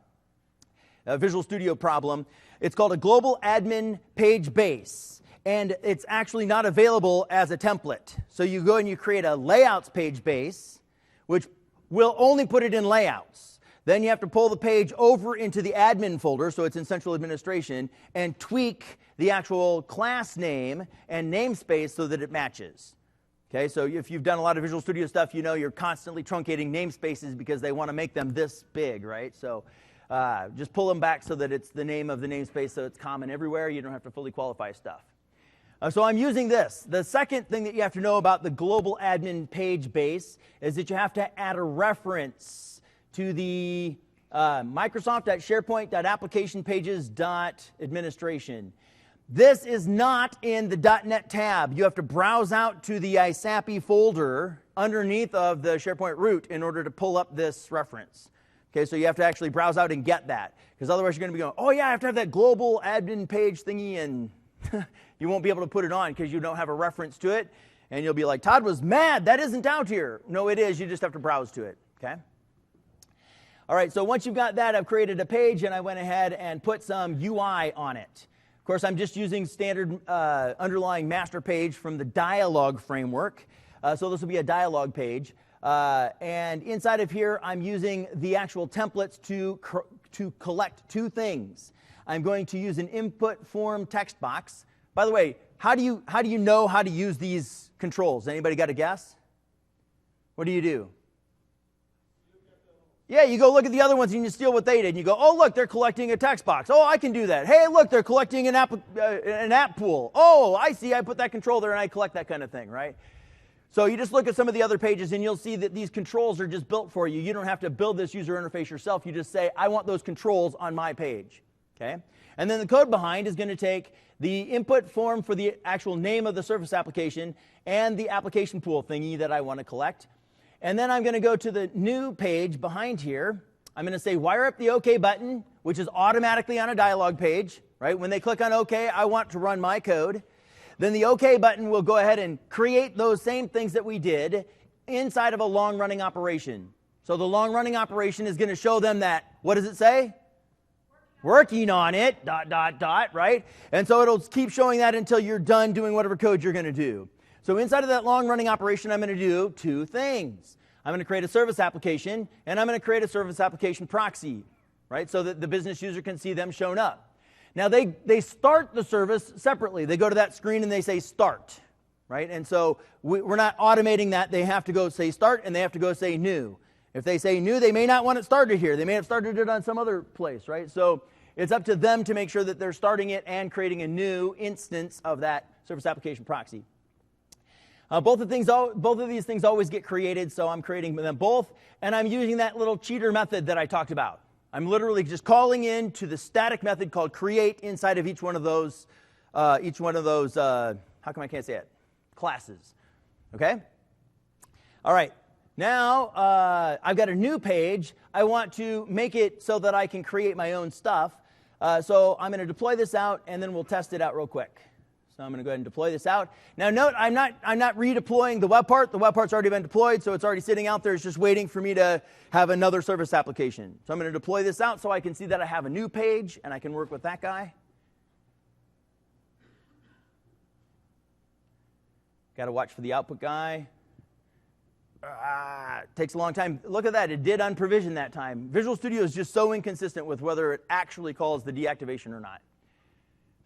Visual Studio problem. It's called a global admin page base. And it's actually not available as a template. So you go and you create a layouts page base, which will only put it in layouts. Then you have to pull the page over into the admin folder, so it's in central administration, and tweak the actual class name and namespace so that it matches. Okay, so if you've done a lot of Visual Studio stuff, you know you're constantly truncating namespaces because they want to make them this big, right? So just pull them back so that it's the name of the namespace so it's common everywhere. You don't have to fully qualify stuff. So I'm using this. The second thing that you have to know about the global admin page base is that you have to add a reference to the Microsoft.SharePoint.ApplicationPages.Administration. This is not in the .NET tab. You have to browse out to the ISAPI folder underneath of the SharePoint root in order to pull up this reference. Okay, so you have to actually browse out and get that, because otherwise you're going to be going, oh yeah, I have to have that global admin page thingy, and you won't be able to put it on because you don't have a reference to it, and you'll be like, Todd was mad, that isn't out here. No, it is, you just have to browse to it, okay? All right, so once you've got that, I've created a page, and I went ahead and put some UI on it. Of course, I'm just using standard underlying master page from the dialog framework, so this will be a dialog page. And inside of here, I'm using the actual templates to collect two things. I'm going to use an input form text box. By the way, how do you know how to use these controls? Anybody got a guess? What do you do? Yeah, you go look at the other ones and you steal what they did. And you go, oh, look, they're collecting a text box. Oh, I can do that. Hey, look, they're collecting an app pool. Oh, I see, I put that control there and I collect that kind of thing, right? So you just look at some of the other pages and you'll see that these controls are just built for you. You don't have to build this user interface yourself. You just say, I want those controls on my page, okay? And then the code behind is going to take the input form for the actual name of the Surface application and the application pool thingy that I want to collect. And then I'm going to go to the new page behind here. I'm going to say wire up the OK button, which is automatically on a dialog page, right? When they click on OK, I want to run my code. Then the OK button will go ahead and create those same things that we did inside of a long-running operation. So the long-running operation is going to show them that, what does it say? Working on it, ... right? And so it'll keep showing that until you're done doing whatever code you're going to do. So inside of that long-running operation, I'm going to do two things. I'm going to create a service application, and I'm going to create a service application proxy, right? So that the business user can see them shown up. Now, they start the service separately. They go to that screen and they say start, right? And so we're not automating that. They have to go say start, and they have to go say new. If they say new, they may not want it started here. They may have started it on some other place, right? So it's up to them to make sure that they're starting it and creating a new instance of that service application proxy. Both of these things always get created, so I'm creating them both, and I'm using that little cheater method that I talked about. I'm literally just calling in to the static method called create inside of each one of those, how come I can't say it? Classes, okay? All right, now I've got a new page. I want to make it so that I can create my own stuff, so I'm going to deploy this out, and then we'll test it out real quick. So I'm going to go ahead and deploy this out. Now note, I'm not redeploying the web part. The web part's already been deployed, so it's already sitting out there. It's just waiting for me to have another service application. So I'm going to deploy this out so I can see that I have a new page, and I can work with that guy. Got to watch for the output guy. Takes a long time. Look at that. It did unprovision that time. Visual Studio is just so inconsistent with whether it actually calls the deactivation or not.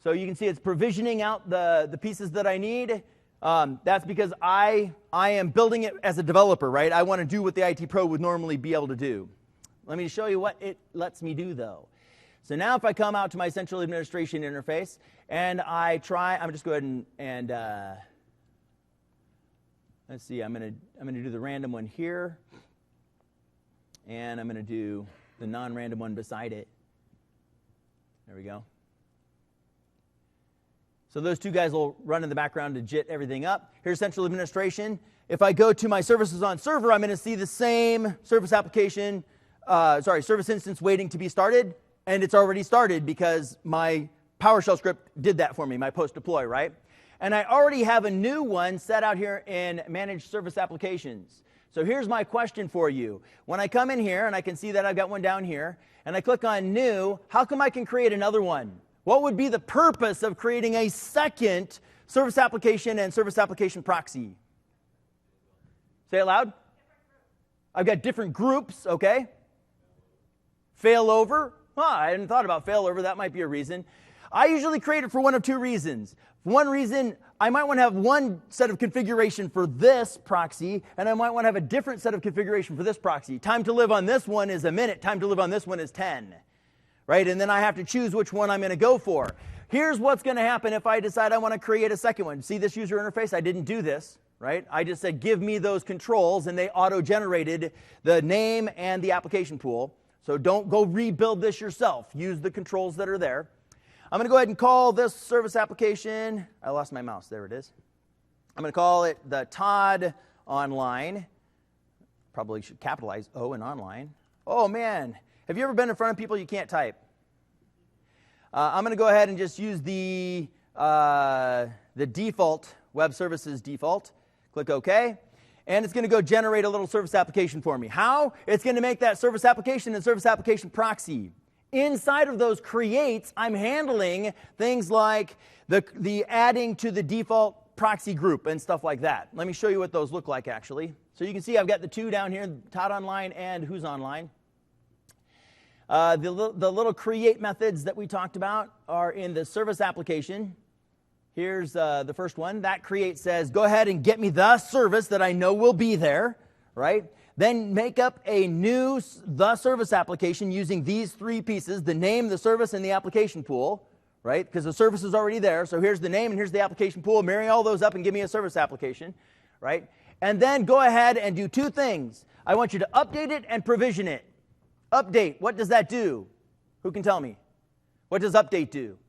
So you can see it's provisioning out the pieces that I need. That's because I am building it as a developer, right? I want to do what the IT pro would normally be able to do. Let me show you what it lets me do, though. So now if I come out to my central administration interface and I'm just go ahead and let's see. I'm going to do the random one here, and I'm going to do the non-random one beside it. There we go. So those two guys will run in the background to jit everything up. Here's central administration. If I go to my services on server, I'm going to see the same service application, service instance waiting to be started, and it's already started because my PowerShell script did that for me, my post deploy, right? And I already have a new one set out here in Managed Service Applications. So here's my question for you. When I come in here, and I can see that I've got one down here, and I click on New, how come I can create another one? What would be the purpose of creating a second service application and service application proxy? Say it loud. I've got different groups, okay? Failover, I hadn't thought about failover. That might be a reason. I usually create it for one of two reasons. One reason, I might want to have one set of configuration for this proxy, and I might want to have a different set of configuration for this proxy. Time to live on this one is a minute. Time to live on this one is 10. Right? And then I have to choose which one I'm going to go for. Here's what's going to happen if I decide I want to create a second one. See this user interface? I didn't do this. Right? I just said, give me those controls, and they auto-generated the name and the application pool. So don't go rebuild this yourself. Use the controls that are there. I'm going to go ahead and call this service application. I lost my mouse. There it is. I'm going to call it the Todd Online. Probably should capitalize O in online. Oh, man. Have you ever been in front of people you can't type? I'm going to go ahead and just use the default, web services default. Click OK. And it's going to go generate a little service application for me. How? It's going to make that service application and service application proxy. Inside of those creates, I'm handling things like the adding to the default proxy group and stuff like that. Let me show you what those look like, actually. So you can see I've got the two down here, Todd Online and Who's Online. The little create methods that we talked about are in the service application. Here's the first one. That create says, go ahead and get me the service that I know will be there, right? Then make up a new the service application using these three pieces, the name, the service, and the application pool, right? Because the service is already there. So here's the name and here's the application pool. Marry all those up and give me a service application, right? And then go ahead and do two things. I want you to update it and provision it. Update, what does that do? Who can tell me? What does update do?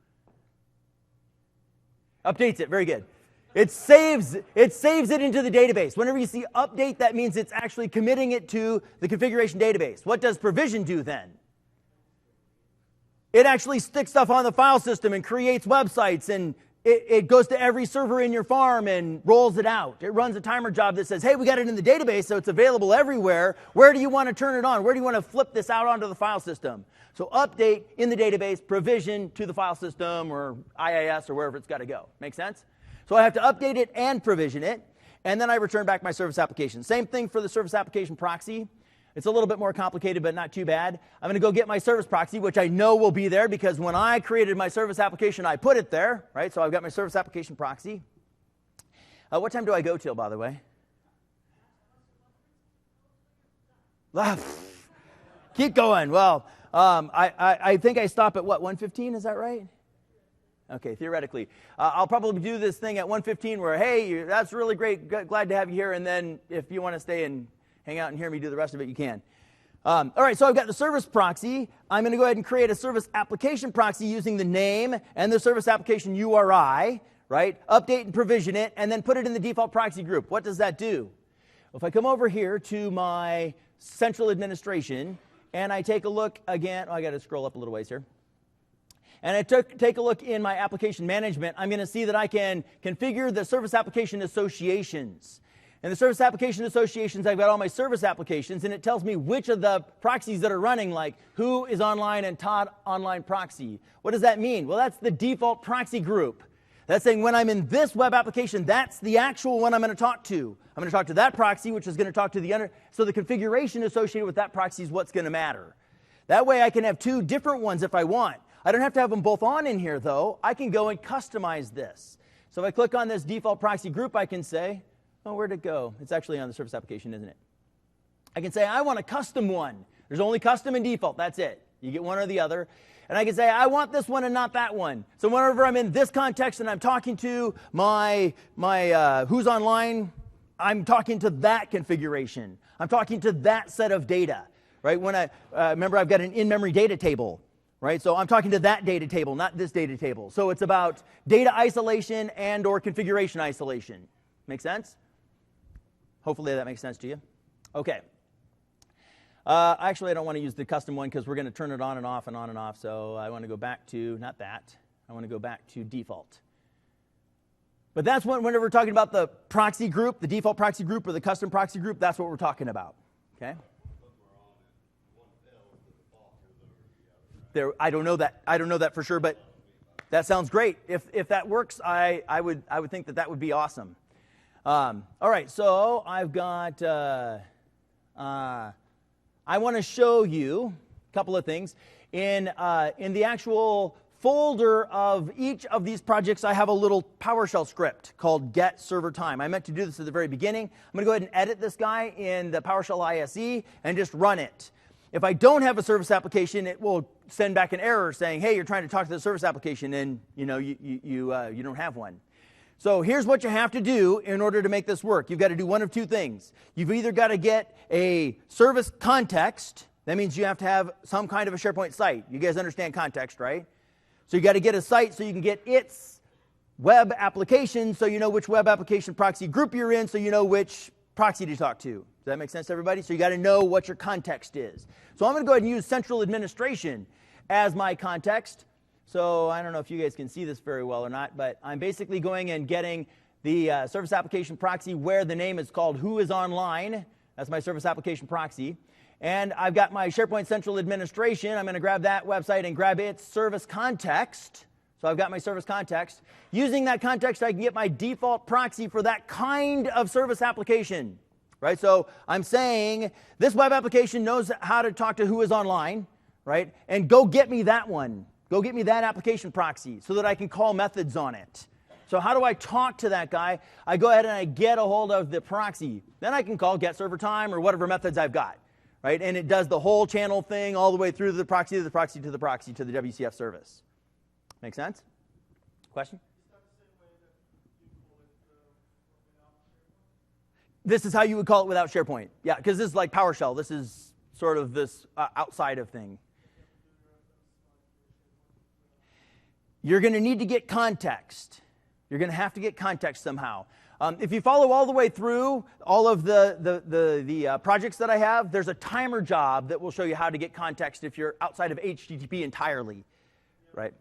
Updates it, very good. It saves it into the database. Whenever you see update, that means it's actually committing it to the configuration database. What does provision do then? It actually sticks stuff on the file system and creates websites, and it goes to every server in your farm and rolls it out. It runs a timer job that says, hey, we got it in the database, so it's available everywhere. Where do you want to turn it on? Where do you want to flip this out onto the file system? So update in the database, provision to the file system or IIS or wherever it's got to go. Make sense? So I have to update it and provision it, and then I return back my service application. Same thing for the service application proxy. It's a little bit more complicated, but not too bad. I'm going to go get my service proxy, which I know will be there because when I created my service application, I put it there, right? So I've got my service application proxy. What time do I go till, by the way? Keep going. Well, I think I stop at what, 1:15? Is that right? Okay, theoretically. I'll probably do this thing at 1:15 where, hey, that's really great, glad to have you here, and then if you want to stay and hang out and hear me do the rest of it, you can. All right, so I've got the service proxy. I'm going to go ahead and create a service application proxy using the name and the service application URI, right? Update and provision it, and then put it in the default proxy group. What does that do? Well, if I come over here to my central administration, and I take a look again, I got to scroll up a little ways here. And I take a look in my application management, I'm going to see that I can configure the service application associations. In the service application associations, I've got all my service applications, and it tells me which of the proxies that are running, like Who is Online and Todd Online proxy. What does that mean? Well, that's the default proxy group. That's saying when I'm in this web application, that's the actual one I'm going to talk to. I'm going to talk to that proxy, which is going to talk to the other. So the configuration associated with that proxy is what's going to matter. That way I can have two different ones if I want. I don't have to have them both on in here, though. I can go and customize this. So if I click on this default proxy group, I can say, oh, where'd it go? It's actually on the service application, isn't it? I can say, I want a custom one. There's only custom and default. That's it. You get one or the other. And I can say, I want this one and not that one. So whenever I'm in this context and I'm talking to my Who's Online, I'm talking to that configuration. I'm talking to that set of data, right? When I remember, I've got an in-memory data table. Right? So I'm talking to that data table, not this data table. So it's about data isolation and or configuration isolation. Make sense? Hopefully that makes sense to you. Okay. Actually, I don't want to use the custom one because we're going to turn it on and off and on and off. So I want to go back to, not that. I want to go back to default. But that's whenever we're talking about the proxy group, the default proxy group or the custom proxy group, that's what we're talking about. Okay? There, I don't know that for sure, but that sounds great. If that works, I would think that would be awesome. All right, so I've got I want to show you couple of things. In the actual folder of each of these projects, I have a little PowerShell script called get server time. I meant to do this at the very beginning. I'm going to go ahead and edit this guy in the PowerShell ISE and just run it. If I don't have a service application, it will send back an error saying, hey, you're trying to talk to the service application, and you don't have one. So here's what you have to do in order to make this work. You've got to do one of two things. You've either got to get a service context. That means you have to have some kind of a SharePoint site. You guys understand context, right? So you got to get a site so you can get its web application, so you know which web application proxy group you're in, so you know which proxy to talk to. Does that make sense to everybody? So you got to know what your context is. So I'm going to go ahead and use central administration as my context. So I don't know if you guys can see this very well or not, but I'm basically going and getting the service application proxy where the name is called who is online. That's my service application proxy. And I've got my SharePoint Central Administration. I'm going to grab that website and grab its service context. So I've got my service context. Using that context, I can get my default proxy for that kind of service application. Right? So I'm saying this web application knows how to talk to who is online, right? And go get me that one. Go get me that application proxy so that I can call methods on it. So how do I talk to that guy? I go ahead and I get a hold of the proxy. Then I can call get server time or whatever methods I've got. Right? And it does the whole channel thing all the way through the proxy to the proxy to the proxy to the WCF service. Make sense? Question? This is how you would call it without SharePoint. Yeah, because this is like PowerShell. This is sort of this outside of thing. You're going to need to get context. You're going to have to get context somehow. If you follow all the way through all of the projects that I have, there's a timer job that will show you how to get context if you're outside of HTTP entirely, right?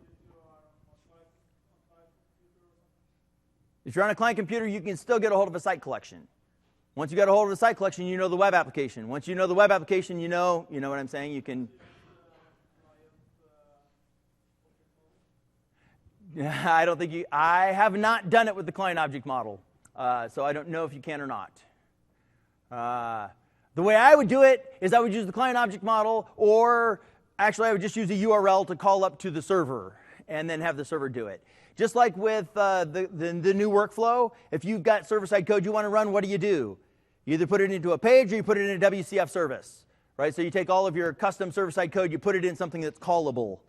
If you're on a client computer, you can still get a hold of a site collection. Once you get a hold of the site collection, you know the web application. Once you know the web application, you know what I'm saying? You can. I don't think I have not done it with the client object model. So I don't know if you can or not. The way I would do it is I would use the client object model, or actually I would just use a URL to call up to the server and then have the server do it. Just like with the new workflow, if you've got server-side code you want to run, what do? You either put it into a page or you put it in a WCF service. Right? So you take all of your custom server-side code, you put it in something that's callable.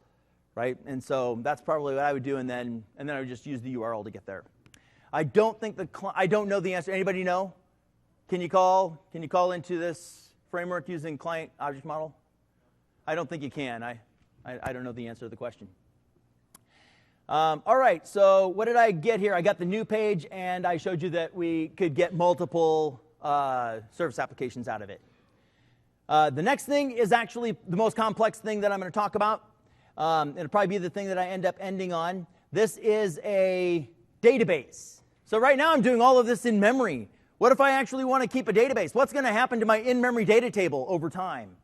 Right? And so that's probably what I would do, and then I would just use the URL to get there. I don't know the answer. Anybody know? Can you call into this framework using client object model? I don't think you can. I don't know the answer to the question. All right, so what did I get here? I got the new page, and I showed you that we could get multiple service applications out of it. The next thing is actually the most complex thing that I'm going to talk about. It'll probably be the thing that I end up ending on. This is a database. So right now I'm doing all of this in memory. What if I actually want to keep a database? What's going to happen to my in-memory data table over time?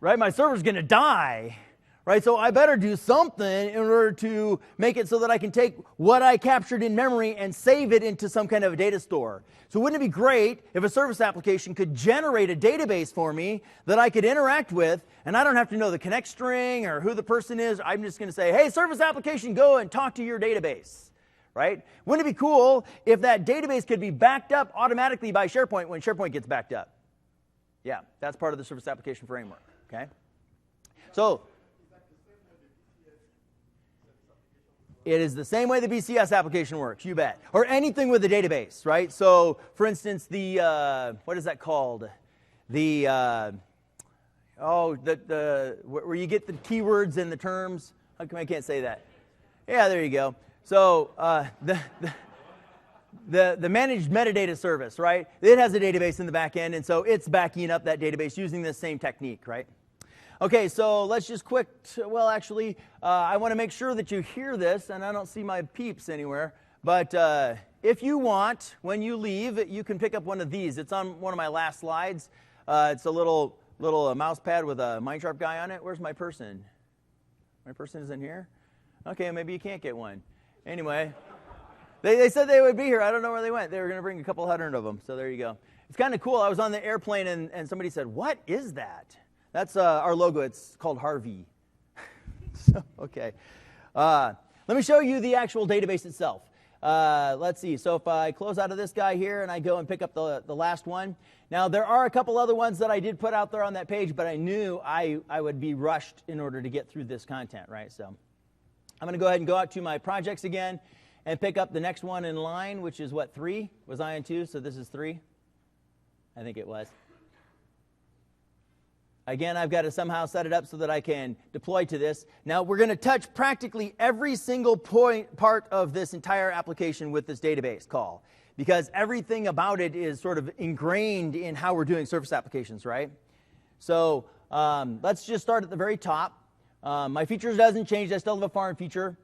Right? My server's going to die. Right? So I better do something in order to make it so that I can take what I captured in memory and save it into some kind of a data store. So wouldn't it be great if a service application could generate a database for me that I could interact with, and I don't have to know the connect string or who the person is. I'm just going to say, hey, service application, go and talk to your database. Right? Wouldn't it be cool if that database could be backed up automatically by SharePoint when SharePoint gets backed up? Yeah, that's part of the service application framework. Okay? So it is the same way the BCS application works, you bet. Or anything with a database, right? So, for instance, what is that called? Where you get the keywords and the terms. How come I can't say that? Yeah, there you go. So, the managed metadata service, right? It has a database in the back end, and so it's backing up that database using this same technique, right? Okay, so let's just I want to make sure that you hear this, and I don't see my peeps anywhere, but if you want, when you leave, you can pick up one of these. It's on one of my last slides. It's a little mouse pad with a MindSharp guy on it. Where's my person? My person isn't here? Okay, maybe you can't get one. Anyway, They said they would be here. I don't know where they went. They were going to bring a couple hundred of them. So there you go. It's kind of cool. I was on the airplane, and somebody said, "What is that?" That's our logo. It's called Harvey. So, okay. Let me show you the actual database itself. Let's see. So if I close out of this guy here and I go and pick up the last one. Now, there are a couple other ones that I did put out there on that page, but I knew I would be rushed in order to get through this content, right? So I'm going to go ahead and go out to my projects again and pick up the next one in line, which is what, 3? Was I in 2? So this is 3? I think it was. Again, I've got to somehow set it up so that I can deploy to this. Now, we're going to touch practically every single part of this entire application with this database call, because everything about it is sort of ingrained in how we're doing Surface applications, right? So let's just start at the very top. My features doesn't change. I still have a foreign feature.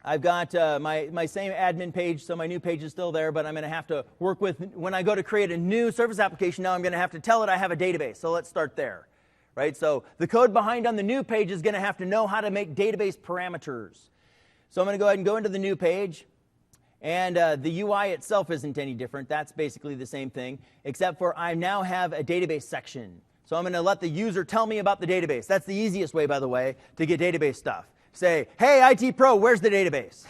I've got my same admin page, so my new page is still there, but I'm going to have to work with, when I go to create a new Surface application, now I'm going to have to tell it I have a database. So let's start there, right? So the code behind on the new page is going to have to know how to make database parameters. So I'm going to go ahead and go into the new page, and the UI itself isn't any different. That's basically the same thing, except for I now have a database section. So I'm going to let the user tell me about the database. That's the easiest way, by the way, to get database stuff. Say, hey, IT Pro, where's the database?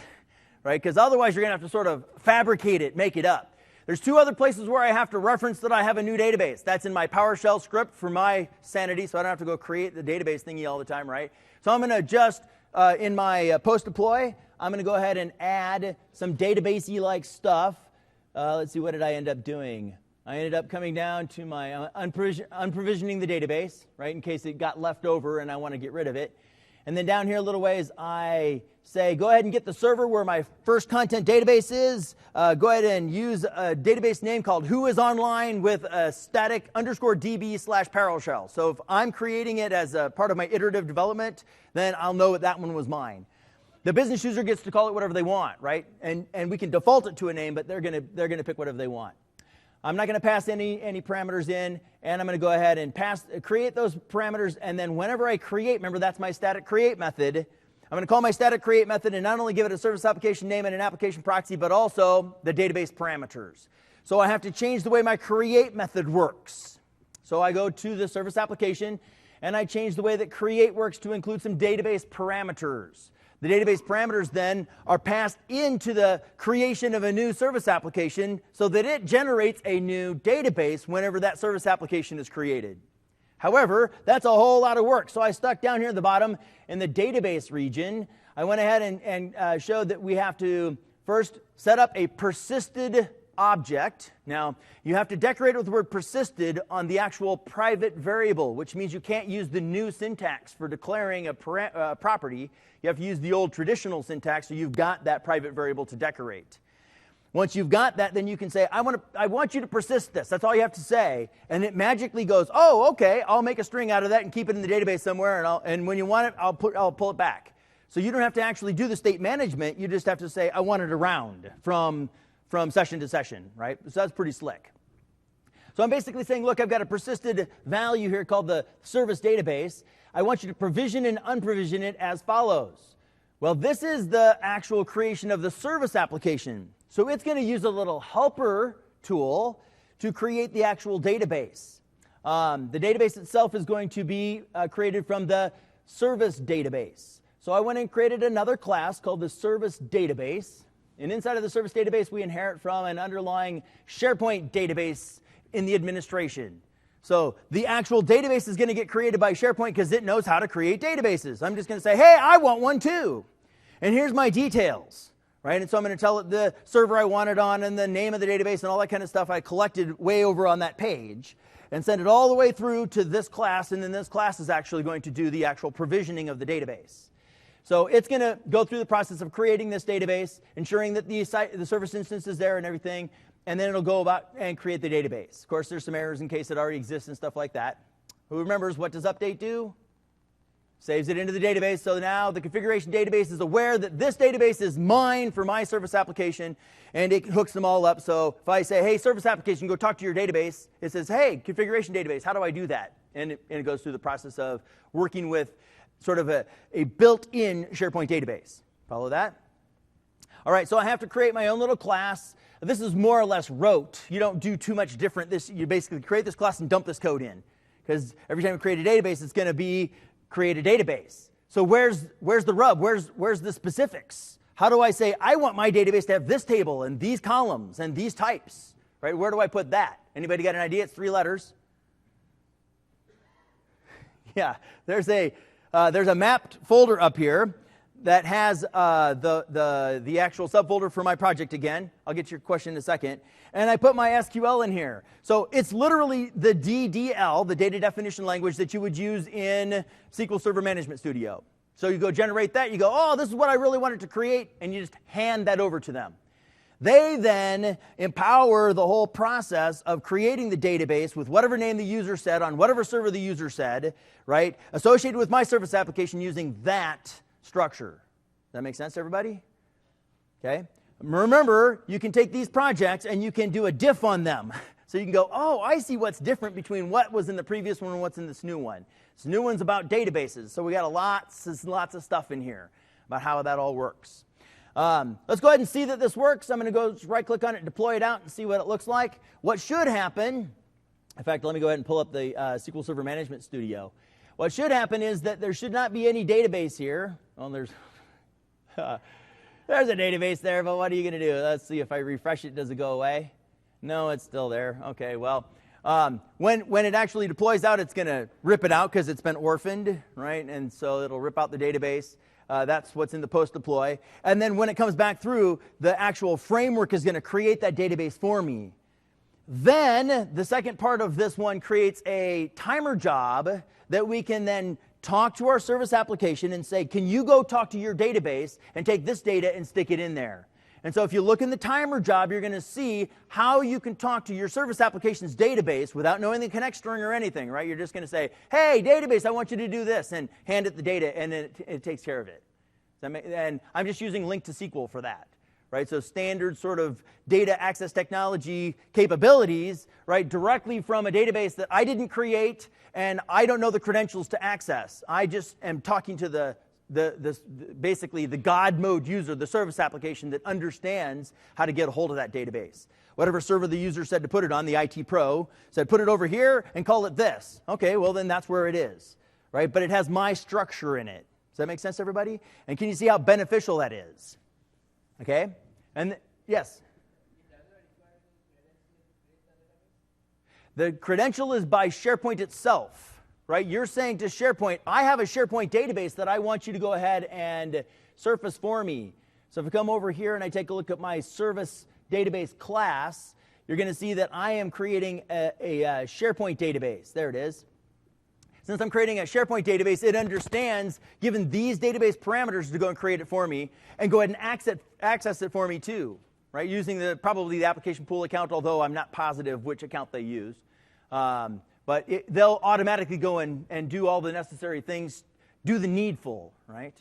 Right? Because otherwise you're going to have to sort of fabricate it, make it up. There's 2 other places where I have to reference that I have a new database. That's in my PowerShell script for my sanity, so I don't have to go create the database thingy all the time, right? So I'm going to just, in my post deploy, I'm going to go ahead and add some database-y-like stuff. Let's see, what did I end up doing? I ended up coming down to my unprovisioning the database, right, in case it got left over and I want to get rid of it. And then down here a little ways, I say, go ahead and get the server where my first content database is. Go ahead and use a database name called whoisonline with a static _db/PowerShell. So if I'm creating it as a part of my iterative development, then I'll know that one was mine. The business user gets to call it whatever they want, right? And we can default it to a name, but they're gonna pick whatever they want. I'm not going to pass any parameters in, and I'm going to go ahead and create those parameters, and then whenever I create, remember that's my static create method, I'm going to call my static create method and not only give it a service application name and an application proxy, but also the database parameters. So I have to change the way my create method works. So I go to the service application, and I change the way that create works to include some database parameters. The database parameters then are passed into the creation of a new service application so that it generates a new database whenever that service application is created. However, that's a whole lot of work. So I stuck down here at the bottom in the database region. I went ahead and showed that we have to first set up a persisted object. Now, you have to decorate it with the word persisted on the actual private variable, which means you can't use the new syntax for declaring a property. You have to use the old traditional syntax, so you've got that private variable to decorate. Once you've got that, then you can say, I want you to persist this. That's all you have to say. And it magically goes, oh, okay, I'll make a string out of that and keep it in the database somewhere, and when you want it, I'll pull it back. So you don't have to actually do the state management. You just have to say, I want it around from session to session, right? So that's pretty slick. So I'm basically saying, look, I've got a persisted value here called the service database. I want you to provision and unprovision it as follows. Well, this is the actual creation of the service application. So it's going to use a little helper tool to create the actual database. The database itself is going to be created from the service database. So I went and created another class called the service database. And inside of the service database, we inherit from an underlying SharePoint database in the administration. So the actual database is going to get created by SharePoint because it knows how to create databases. I'm just going to say, hey, I want one too. And here's my details, right? And so I'm going to tell it the server I want it on and the name of the database and all that kind of stuff I collected way over on that page and send it all the way through to this class. And then this class is actually going to do the actual provisioning of the database. So it's going to go through the process of creating this database, ensuring that the service instance is there and everything, and then it'll go about and create the database. Of course, there's some errors in case it already exists and stuff like that. Who remembers what does update do? Saves it into the database. So now the configuration database is aware that this database is mine for my service application, and it hooks them all up. So if I say, hey, service application, go talk to your database, it says, hey, configuration database, how do I do that? And it goes through the process of working with sort of a built-in SharePoint database. Follow that? All right, so I have to create my own little class. This is more or less rote. You don't do too much different. You basically create this class and dump this code in. Because every time you create a database, it's going to be create a database. So where's the rub? Where's the specifics? How do I say, I want my database to have this table and these columns and these types? Right? Where do I put that? Anybody got an idea? It's 3 letters. Yeah, there's a mapped folder up here that has the actual subfolder for my project again. I'll get to your question in a second. And I put my SQL in here. So it's literally the DDL, the data definition language that you would use in SQL Server Management Studio. So you go generate that, you go, oh, this is what I really wanted to create, and you just hand that over to them. They then empower the whole process of creating the database with whatever name the user said on whatever server the user said, right? Associated with my service application using that structure. Does that make sense to everybody? Okay. Remember, you can take these projects and you can do a diff on them. So you can go, oh, I see what's different between what was in the previous one and what's in this new one. This new one's about databases. So we got lots of stuff in here about how that all works. Let's go ahead and see that this works. I'm going to go right-click on it, deploy it out, and see what it looks like. What should happen, in fact, let me go ahead and pull up the SQL Server Management Studio. What should happen is that there should not be any database here. Well, there's a database there, but what are you going to do? Let's see if I refresh it, does it go away? No, it's still there. Okay, well, when it actually deploys out, it's going to rip it out because it's been orphaned, right? And so it'll rip out the database. That's what's in the post-deploy. And then when it comes back through, the actual framework is going to create that database for me. Then the second part of this one creates a timer job that we can then talk to our service application and say, can you go talk to your database and take this data and stick it in there? And so if you look in the timer job, you're going to see how you can talk to your service application's database without knowing the connect string or anything, right? You're just going to say, hey, database, I want you to do this, and hand it the data, and it takes care of it. And I'm just using link to SQL for that, right? So standard sort of data access technology capabilities, right, directly from a database that I didn't create, and I don't know the credentials to access. I just am talking to basically the God mode user, the service application that understands how to get a hold of that database. Whatever server the user said to put it on, the IT pro said, put it over here and call it this. Okay, well then that's where it is, right? But it has my structure in it. Does that make sense to everybody? And can you see how beneficial that is? Okay? And yes? The credential is by SharePoint itself. Right? You're saying to SharePoint, I have a SharePoint database that I want you to go ahead and surface for me. So if I come over here and I take a look at my service database class, you're going to see that I am creating a SharePoint database. There it is. Since I'm creating a SharePoint database, it understands, given these database parameters, to go and create it for me and go ahead and access it for me too, right? Using probably the application pool account, although I'm not positive which account they use. But they'll automatically go and do all the necessary things, do the needful, right?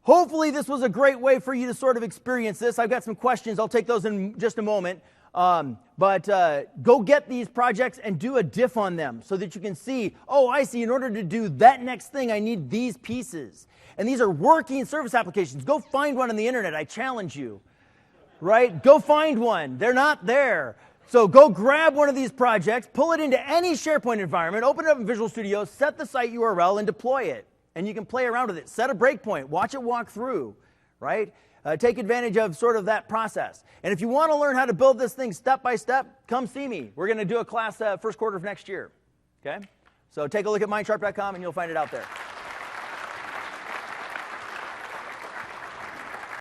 Hopefully this was a great way for you to sort of experience this. I've got some questions. I'll take those in just a moment. But go get these projects and do a diff on them so that you can see, oh, I see, in order to do that next thing, I need these pieces. And these are working service applications. Go find one on the internet. I challenge you, right? Go find one. They're not there. So go grab one of these projects, pull it into any SharePoint environment, open it up in Visual Studio, set the site URL, and deploy it. And you can play around with it. Set a breakpoint. Watch it walk through, right? Take advantage of sort of that process. And if you want to learn how to build this thing step by step, come see me. We're going to do a class first quarter of next year, okay? So take a look at mindsharp.com and you'll find it out there.